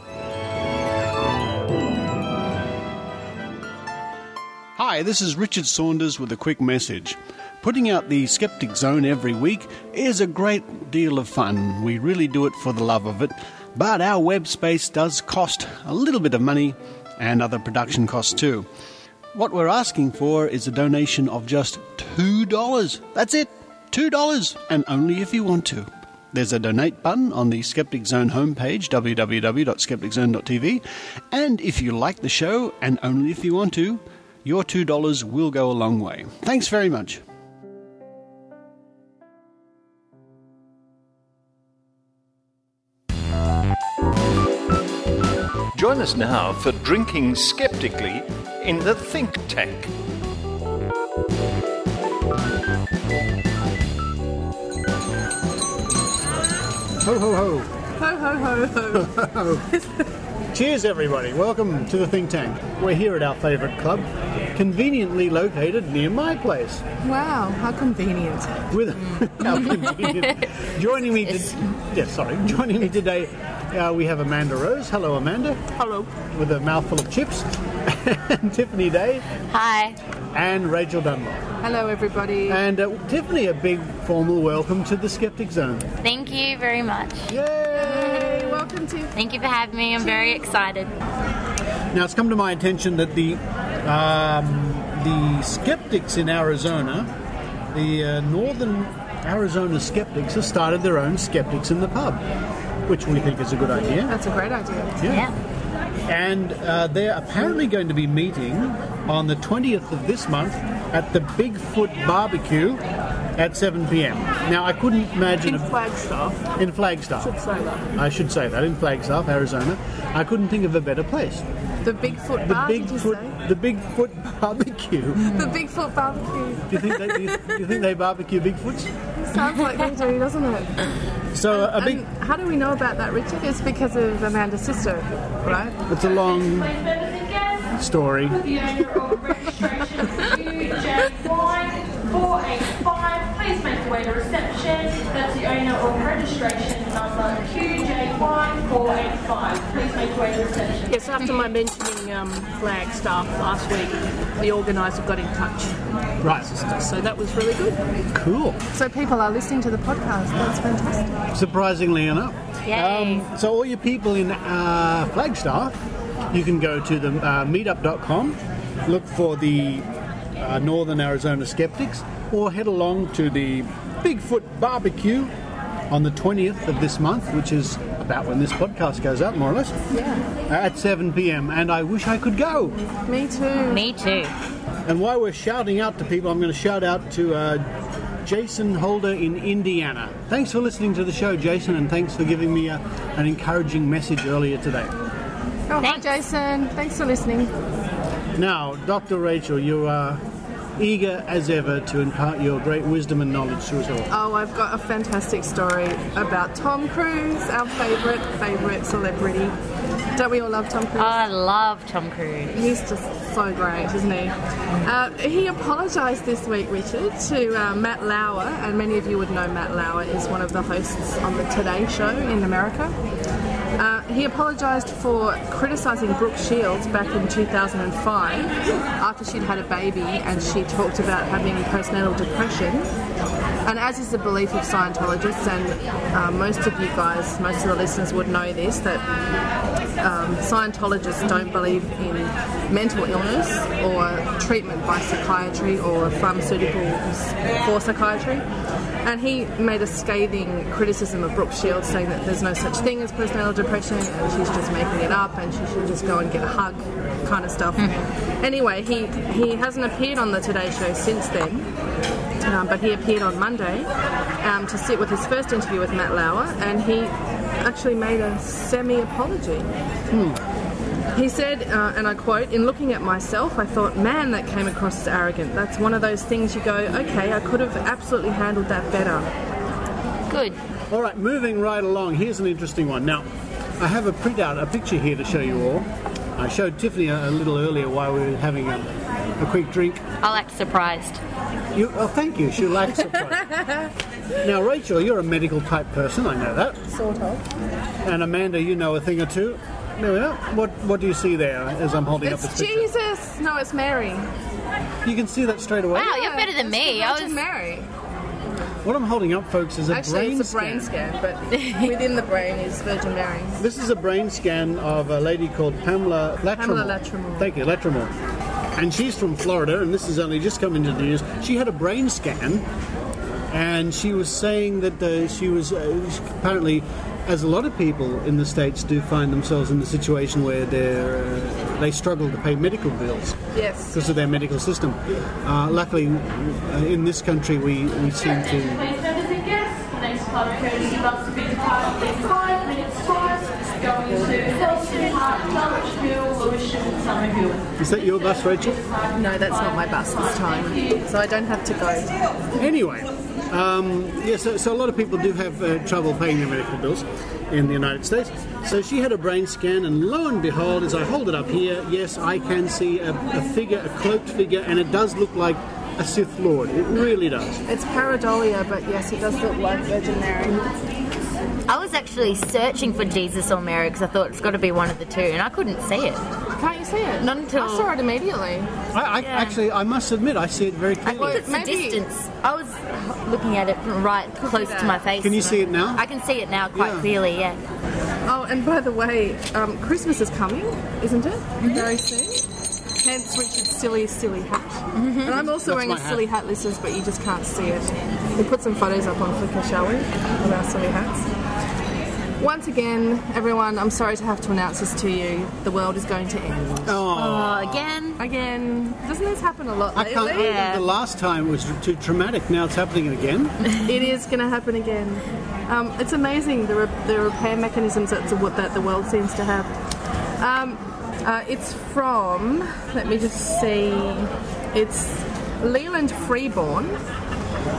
Hi, Hi, this is Richard Saunders with a quick message. Putting out the Skeptic Zone every week is a great deal of fun. We really do it for the love of it. But our web space does cost a little bit of money and other production costs too. What we're asking for is a donation of just $2. That's it, $2, and only if you want to. There's a donate button on the Skeptic Zone homepage, www.skepticzone.tv, and if you like the show, and only if you want to, your $2 will go a long way. Thanks very much. Join us now for Drinking Skeptically in the Think Tank. Ho, ho, ho. Ho, ho, ho, ho. Cheers, everybody. Welcome to the Think Tank. We're here at our favourite club, conveniently located near my place. Wow, how convenient. How convenient. Joining me today, we have Amanda Rose. Hello, Amanda. Hello. With a mouthful of chips. And Tiffany Day. Hi. And Rachael Dunlop. Hello, everybody. And Tiffany, a big formal welcome to the Skeptic Zone. Thank you very much. Yay! Welcome to. Thank you for having me. I'm very excited. Now, it's come to my attention that the skeptics in Arizona, the Northern Arizona skeptics, have started their own Skeptics in the Pub, which we think is a good idea. That's a great idea. Yeah. And they're apparently going to be meeting on the 20th of this month at the Bigfoot Barbecue at 7 p.m. Now, I couldn't imagine... In Flagstaff. In Flagstaff. I should say that. In Flagstaff, Arizona. I couldn't think of a better place. The Bigfoot Bar, did you say? The Bigfoot Barbecue. The Bigfoot Barbecue. Do you think they barbecue Bigfoots? Sounds like they do, doesn't it? So and how do we know about that, Richard? It's because of Amanda's sister, right? It's a long story. Please make your way to reception. That's the owner of registration number QJ1485. Please make your way to reception. Yes, after my mentioning Flagstaff last week, the organiser got in touch. Right. So that was really good. Cool. So people are listening to the podcast. That's fantastic. Surprisingly enough. Yay. So all your people in Flagstaff, you can go to the meetup.com, look for the Northern Arizona Skeptics, or head along to the Bigfoot Barbecue on the 20th of this month, which is about when this podcast goes out, more or less. Yeah. At 7 p.m. And I wish I could go. Me too. Me too. And while we're shouting out to people, I'm going to shout out to Jason Holder in Indiana. Thanks for listening to the show, Jason, and thanks for giving me an encouraging message earlier today. Oh, hi, Jason. Thanks for listening. Now, Dr. Rachael, you are eager as ever to impart your great wisdom and knowledge to us all. Oh, I've got a fantastic story about Tom Cruise, our favourite celebrity. Don't we all love Tom Cruise? I love Tom Cruise. He's just so great, isn't he? He apologised this week, Richard, to Matt Lauer, and many of you would know Matt Lauer is one of the hosts on the Today Show in America. He apologised for criticising Brooke Shields back in 2005 after she'd had a baby and she talked about having postnatal depression. And as is the belief of Scientologists, and most of you guys, most of the listeners would know this, that Scientologists don't believe in mental illness or treatment by psychiatry or pharmaceuticals for psychiatry. And he made a scathing criticism of Brooke Shields, saying that there's no such thing as postnatal depression and she's just making it up and she should just go and get a hug, kind of stuff. Anyway, he hasn't appeared on the Today Show since then, but he appeared on Monday to sit with his first interview with Matt Lauer, and he actually made a semi-apology. He said, and I quote, "In looking at myself, I thought, man, that came across as arrogant. That's one of those things you go, okay, I could have absolutely handled that better." Good. All right, moving right along. Here's an interesting one. Now, I have a picture here to show you all. I showed Tiffany a little earlier while we were having a quick drink. I'll act surprised. Thank you. She'll act surprised. Now, Rachael, you're a medical type person. I know that. Sort of. And Amanda, you know a thing or two. There we are. What do you see there as I'm holding up this picture? It's Jesus. No, it's Mary. You can see that straight away. Wow, you're better than me. I was Mary. What I'm holding up, folks, is it's a brain scan, but within the brain is Virgin Mary. This is a brain scan of a lady called Pamela Latrimore. Thank you, Latrimore. And she's from Florida, and this has only just come into the news. She had a brain scan, and she was saying that she was apparently, as a lot of people in the States do, find themselves in the situation where they struggle to pay medical bills. Yes. Because of their medical system. Luckily, in this country, we seem to... Next part of courtesy bus to be departed in 5 minutes time, going to Helston Park, Dulwich Hill, Lewisham and Somerville. Is that your bus, Rachel? No, that's not my bus this time, so I don't have to go. Anyway, so a lot of people do have trouble paying their medical bills in the United States. So she had a brain scan, and lo and behold, as I hold it up here, yes, I can see a figure, a cloaked figure, and it does look like a Sith Lord. It really does. It's pareidolia, but yes, it does look like Virgin Mary. I was actually searching for Jesus or Mary because I thought it's got to be one of the two, and I couldn't see it. Can't you see it? Not until... I saw it immediately. Actually, I must admit, I see it very clearly. I think it's the distance. I was looking at it from right close to my face. Can you see it now? I can see it now quite clearly, yeah. Oh, and by the way, Christmas is coming, isn't it? Very soon. Hence Richard's silly hat. Mm-hmm. And I'm also wearing a silly hat, listeners, but you just can't see it. We'll put some photos up on Flickr, shall we, of our silly hats. Once again, everyone, I'm sorry to have to announce this to you. The world is going to end. Oh, again? Again. Doesn't this happen a lot lately? The last time was too traumatic. Now it's happening again. It is going to happen again. It's amazing, the repair mechanisms that the world seems to have. It's from, let me just see, it's Leland Freeborn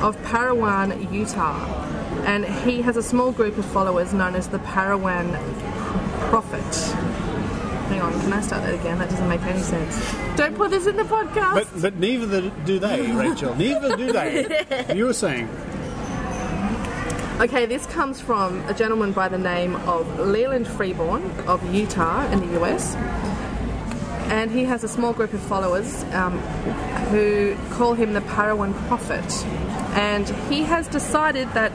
of Parawan, Utah. And he has a small group of followers known as the Parawan Prophet. Hang on, can I start that again? That doesn't make any sense. Don't put this in the podcast. But neither do they, Rachel. Neither do they. You were saying. Okay, this comes from a gentleman by the name of Leland Freeborn of Utah in the US. And he has a small group of followers who call him the Parawan Prophet. And he has decided that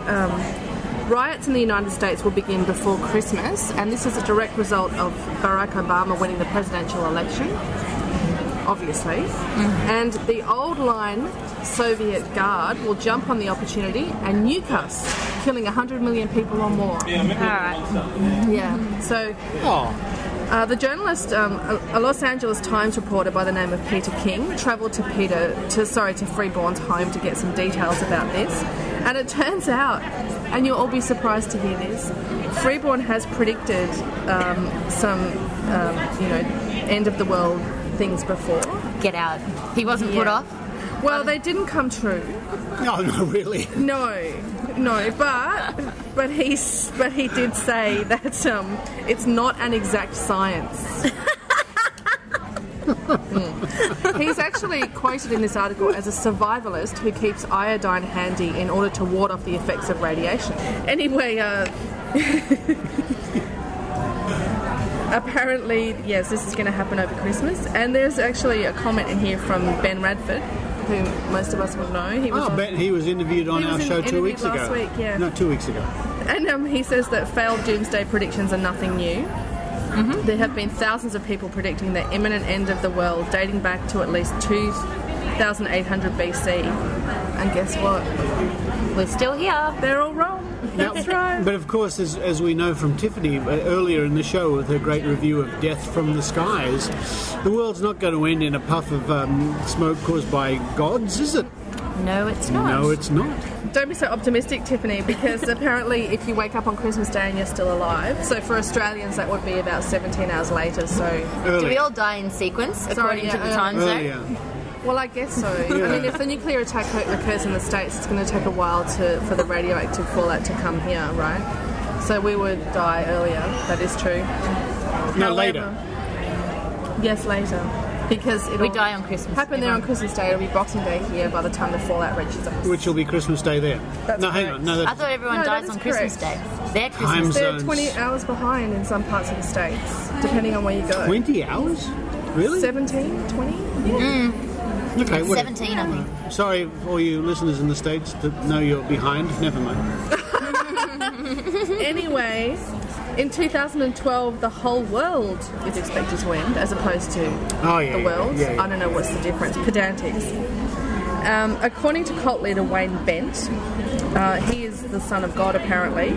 riots in the United States will begin before Christmas, and this is a direct result of Barack Obama winning the presidential election, obviously. Mm-hmm. And the old line Soviet Guard will jump on the opportunity and nuke us, killing 100 million people or more. Yeah, all right. Yeah, so... the journalist, a Los Angeles Times reporter by the name of Peter King, travelled to Freeborn's home to get some details about this. And it turns out, and you'll all be surprised to hear this, Freeborn has predicted some, end of the world things before. Get out. He wasn't put off? Well, they didn't come true. No, really. No, but he did say that it's not an exact science. He's actually quoted in this article as a survivalist who keeps iodine handy in order to ward off the effects of radiation. Anyway, apparently, yes, this is going to happen over Christmas. And there's actually a comment in here from Ben Radford, who most of us would know. He was interviewed on our show 2 weeks ago. Last week, yeah. No, 2 weeks ago. And he says that failed doomsday predictions are nothing new. Mm-hmm. There have been thousands of people predicting the imminent end of the world dating back to at least 2800 BC. And guess what? We're still here. They're all wrong. That's right. But of course, as we know from Tiffany earlier in the show with her great review of Death from the Skies, the world's not going to end in a puff of smoke caused by gods, is it? No, it's not. No, it's not. Don't be so optimistic, Tiffany, because apparently if you wake up on Christmas Day and you're still alive, so for Australians that would be about 17 hours later, so... Early. Do we all die in sequence according to the time zone? Well, I guess so. Yeah. I mean, if the nuclear attack occurs in the States, it's going to take a while for the radioactive fallout to come here, right? So we would die earlier, that is true. No, later. Yes, later. Because we die on Christmas. Happen there on Christmas Day. It'll be Boxing Day here by the time the fallout reaches us. Which will be Christmas Day there. Hang on. No, I thought everyone dies on Christmas Day. Their Christmas Day. They're 20 hours behind in some parts of the States, depending on where you go. 20 hours? Really? 17, 20? Yeah. Okay, 17, I think. Sorry for all you listeners in the States that know you're behind. Never mind. Anyway, in 2012, the whole world is expected to end, as opposed to the world. Yeah. I don't know what's the difference. Pedantics. According to cult leader Wayne Bent, he is the son of God, apparently.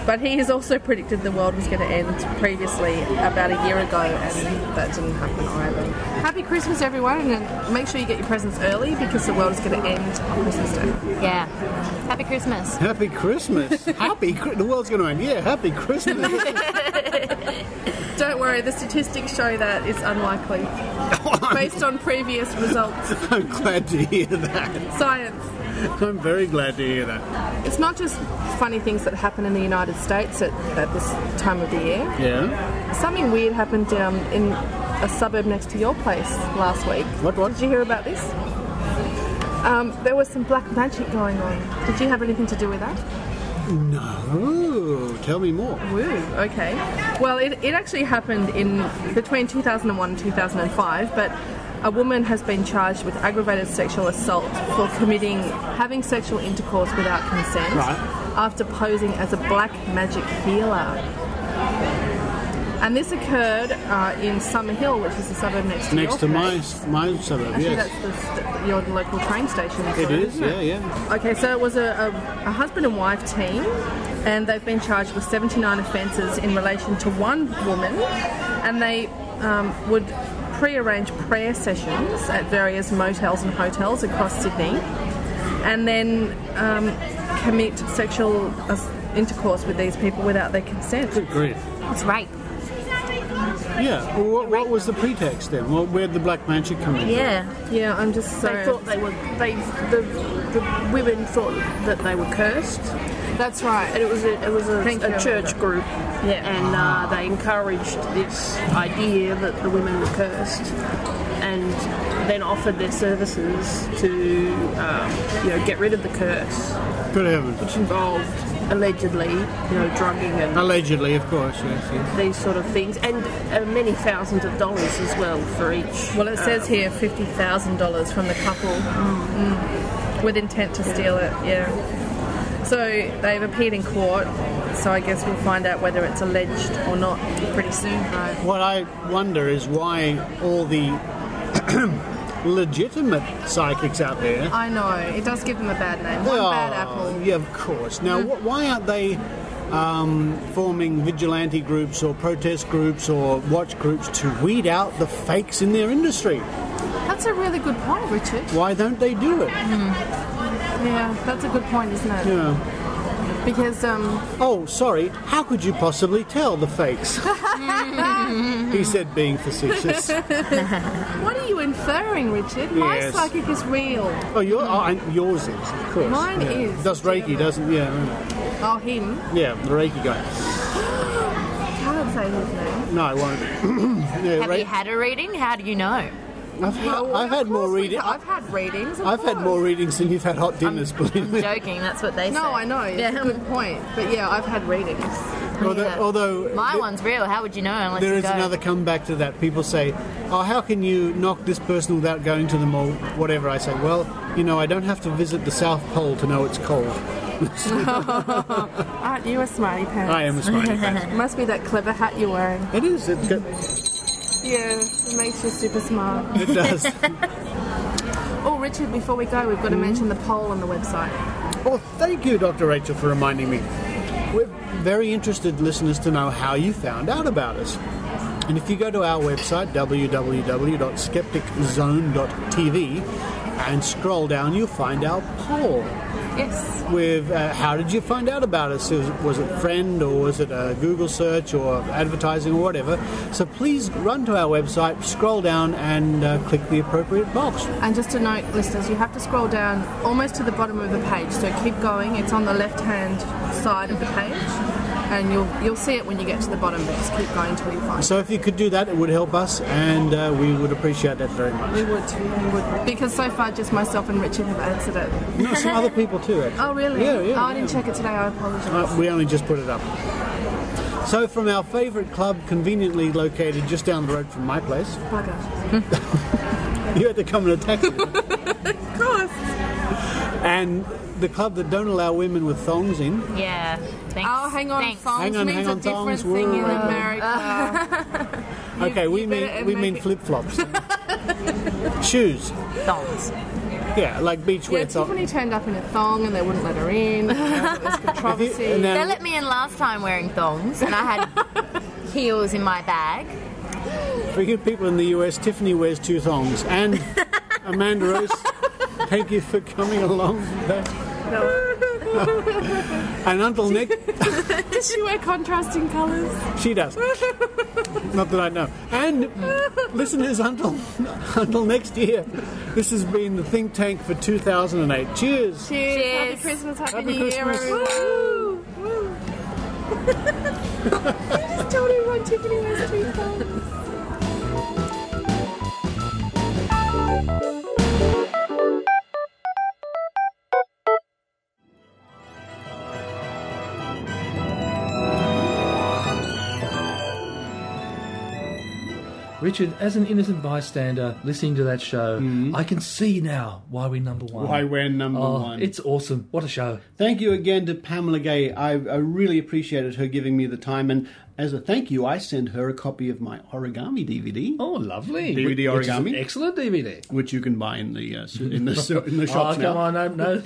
But he has also predicted the world was going to end previously about a year ago, and that didn't happen either. Happy Christmas, everyone, and make sure you get your presents early because the world is going to end on Christmas Day. Yeah. Happy Christmas. Happy Christmas. The world's going to end. Yeah, happy Christmas. Don't worry, the statistics show that it's unlikely, based on previous results. I'm glad to hear that. Science. I'm very glad to hear that. It's not just funny things that happen in the United States at this time of the year. Yeah. Something weird happened in a suburb next to your place last week. What? Did you hear about this? There was some black magic going on. Did you have anything to do with that? No. Tell me more. Woo. Okay. Well, it actually happened between 2001 and 2005, but a woman has been charged with aggravated sexual assault for having sexual intercourse without consent after posing as a black magic healer. And this occurred in Summer Hill, which is the suburb next to your place. my suburb, Actually, yes. That's your local train station. It is, isn't it? Yeah. Okay, so it was a husband and wife team, and they've been charged with 79 offences in relation to one woman, and they would pre-arrange prayer sessions at various motels and hotels across Sydney, and then commit sexual intercourse with these people without their consent. Good grief. It's rape. Yeah. Well, what was the pretext then? Well, where'd the black magic come in? Yeah. I'm just sorry. They thought the women thought that they were cursed. That's right. And it was a church group. Yeah. And they encouraged this idea that the women were cursed, and then offered their services to get rid of the curse. Good heavens. Which involved allegedly, drugging and allegedly, of course, yes. These sort of things, and many thousands of dollars as well for each. Well, it says here $50,000 from the couple with intent to steal it. Yeah. So they've appeared in court. So I guess we'll find out whether it's alleged or not pretty soon. Right. What I wonder is why all the legitimate psychics out there. I know, it does give them a bad name. One bad apple. Yeah, of course. Now, why aren't they forming vigilante groups or protest groups or watch groups to weed out the fakes in their industry? That's a really good point, Richard. Why don't they do it? Yeah, that's a good point, isn't it? Yeah. Because, Oh, sorry. How could you possibly tell the fakes? He said, being facetious. What are you inferring, Richard? My psychic is real. Oh, yours is, of course. Mine is. Does Reiki, doesn't? Yeah. Oh, him? Yeah, the Reiki guy. Can't say his name. No, I won't. Have you had a reading? How do you know? I've had more readings. I've had readings. I've had more readings than you've had hot dinners, believe me. Joking, that's what they say. No, I know. It's a good point. But yeah, I've had readings. Although my one's real. How would you know unless there you is go? Another comeback to that. People say, "Oh, how can you knock this person without going to the mall?" Whatever. I say, well, I don't have to visit the South Pole to know it's cold. Aren't you a smarty pants? I am a smarty pants. It must be that clever hat you're wearing. It is. Yeah, it makes you super smart. It does. Oh, Richard, before we go, we've got to mention the poll on the website. Oh, thank you, Dr. Rachael, for reminding me. We're very interested, listeners, to know how you found out about us. And if you go to our website, www.skepticzone.tv, and scroll down, you'll find our poll. Yes. With how did you find out about us? Was it a friend, or was it a Google search, or advertising, or whatever? So please run to our website, scroll down, and click the appropriate box. And just a note, listeners, you have to scroll down almost to the bottom of the page. So keep going. It's on the left-hand side of the page. and you'll see it when you get to the bottom, but just keep going until you find it. So if you could do that, it would help us, and we would appreciate that very much. We would. Because so far just myself and Rachie have answered it. No, some other people too, actually. Oh, really? Yeah. Oh, I didn't check it today, I apologise. We only just put it up. So from our favourite club, conveniently located just down the road from my place. Bugger. You had to come in a taxi. Of course. And the club that don't allow women with thongs in. Yeah. Thanks. Oh, hang on. Thanks. Thongs means a different thing in America. Okay, we mean flip-flops. Shoes. Thongs. Yeah, like beachwear thongs. Tiffany turned up in a thong and they wouldn't let her in. There's controversy. They let me in last time wearing thongs, and I had heels in my bag. For you people in the US, Tiffany wears 2 thongs. And Amanda Rose, thank you for coming along today. And Uncle Nick. Does she wear contrasting colours? She does. Not that I know. And listeners, until next year, this has been the Think Tank for 2008. Cheers. Cheers. Happy Christmas. Happy New Year, everyone. Woo. I just told everyone Tiffany wears 2 thongs. Richard, as an innocent bystander listening to that show, I can see now why we're number one. Why we're number one. It's awesome. What a show. Thank you again to Pamela Gay. I really appreciated her giving me the time, and as a thank you, I sent her a copy of my origami DVD. Oh, lovely. DVD origami. Which is an excellent DVD. Which you can buy in the shops now. Come on, no,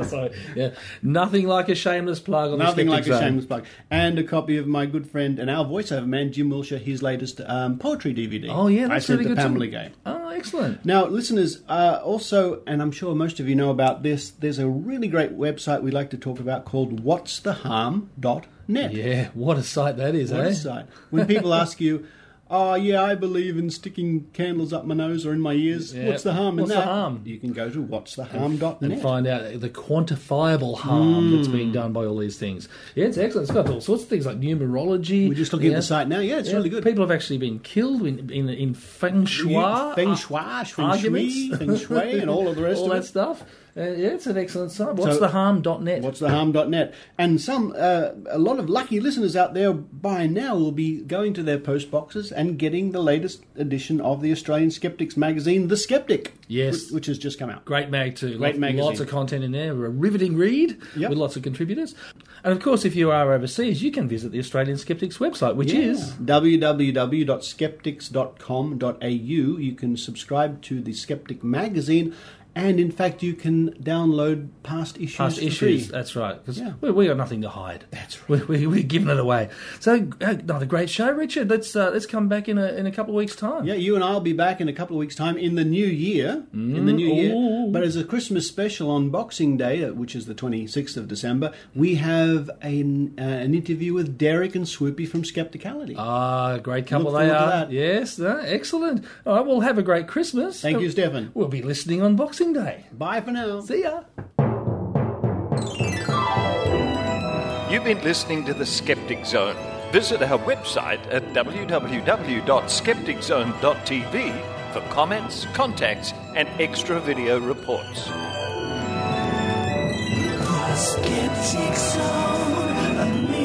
sorry. Yeah. Nothing like a shameless plug on Nothing the like Skeptic Zone. a shameless plug. And a copy of my good friend and our voiceover man, Jim Wilshire, his latest poetry DVD. Oh, yeah, that's I sent really to good Pamela too. Gay. Oh, excellent. Now, listeners, also, and I'm sure most of you know about this, there's a really great website we like to talk about called whatstheharm.net. Yeah, what a site that is, What a site. When people ask you, oh, yeah, I believe in sticking candles up my nose or in my ears, what's the harm in that? What's the harm? You can go to whatstheharm.net. And find out the quantifiable harm that's being done by all these things. Yeah, it's excellent. It's got all sorts of things like numerology. We're just looking at the site now. Yeah, it's really good. People have actually been killed in feng shui, feng shui, and all of the rest all of that it. stuff. Yeah, it's an excellent site. Whatstheharm.net. Whatstheharm.net. And a lot of lucky listeners out there by now will be going to their post boxes and getting the latest edition of the Australian Skeptics magazine, The Skeptic. Yes. Which has just come out. Great mag too. Great magazine. Lots of content in there. A riveting read with lots of contributors. And of course, if you are overseas, you can visit the Australian Skeptics website, which is www.skeptics.com.au. You can subscribe to the Skeptic magazine. And in fact, you can download past issues. For free. That's right. Because we got nothing to hide. That's right. We're giving it away. So another great show, Richard. Let's come back in a couple of weeks' time. Yeah, you and I'll be back in a couple of weeks' time in the new year. But as a Christmas special on Boxing Day, which is the 26th of December, we have an interview with Derek and Swoopy from Skepticality. Ah, great couple they are. That. Yes, excellent. All right, well, have a great Christmas. Thank you, Stefan. We'll be listening on Boxing Day. Bye for now. See ya. You've been listening to The Skeptic Zone. Visit our website at www.skepticzone.tv for comments, contacts, and extra video reports. The Skeptic Zone.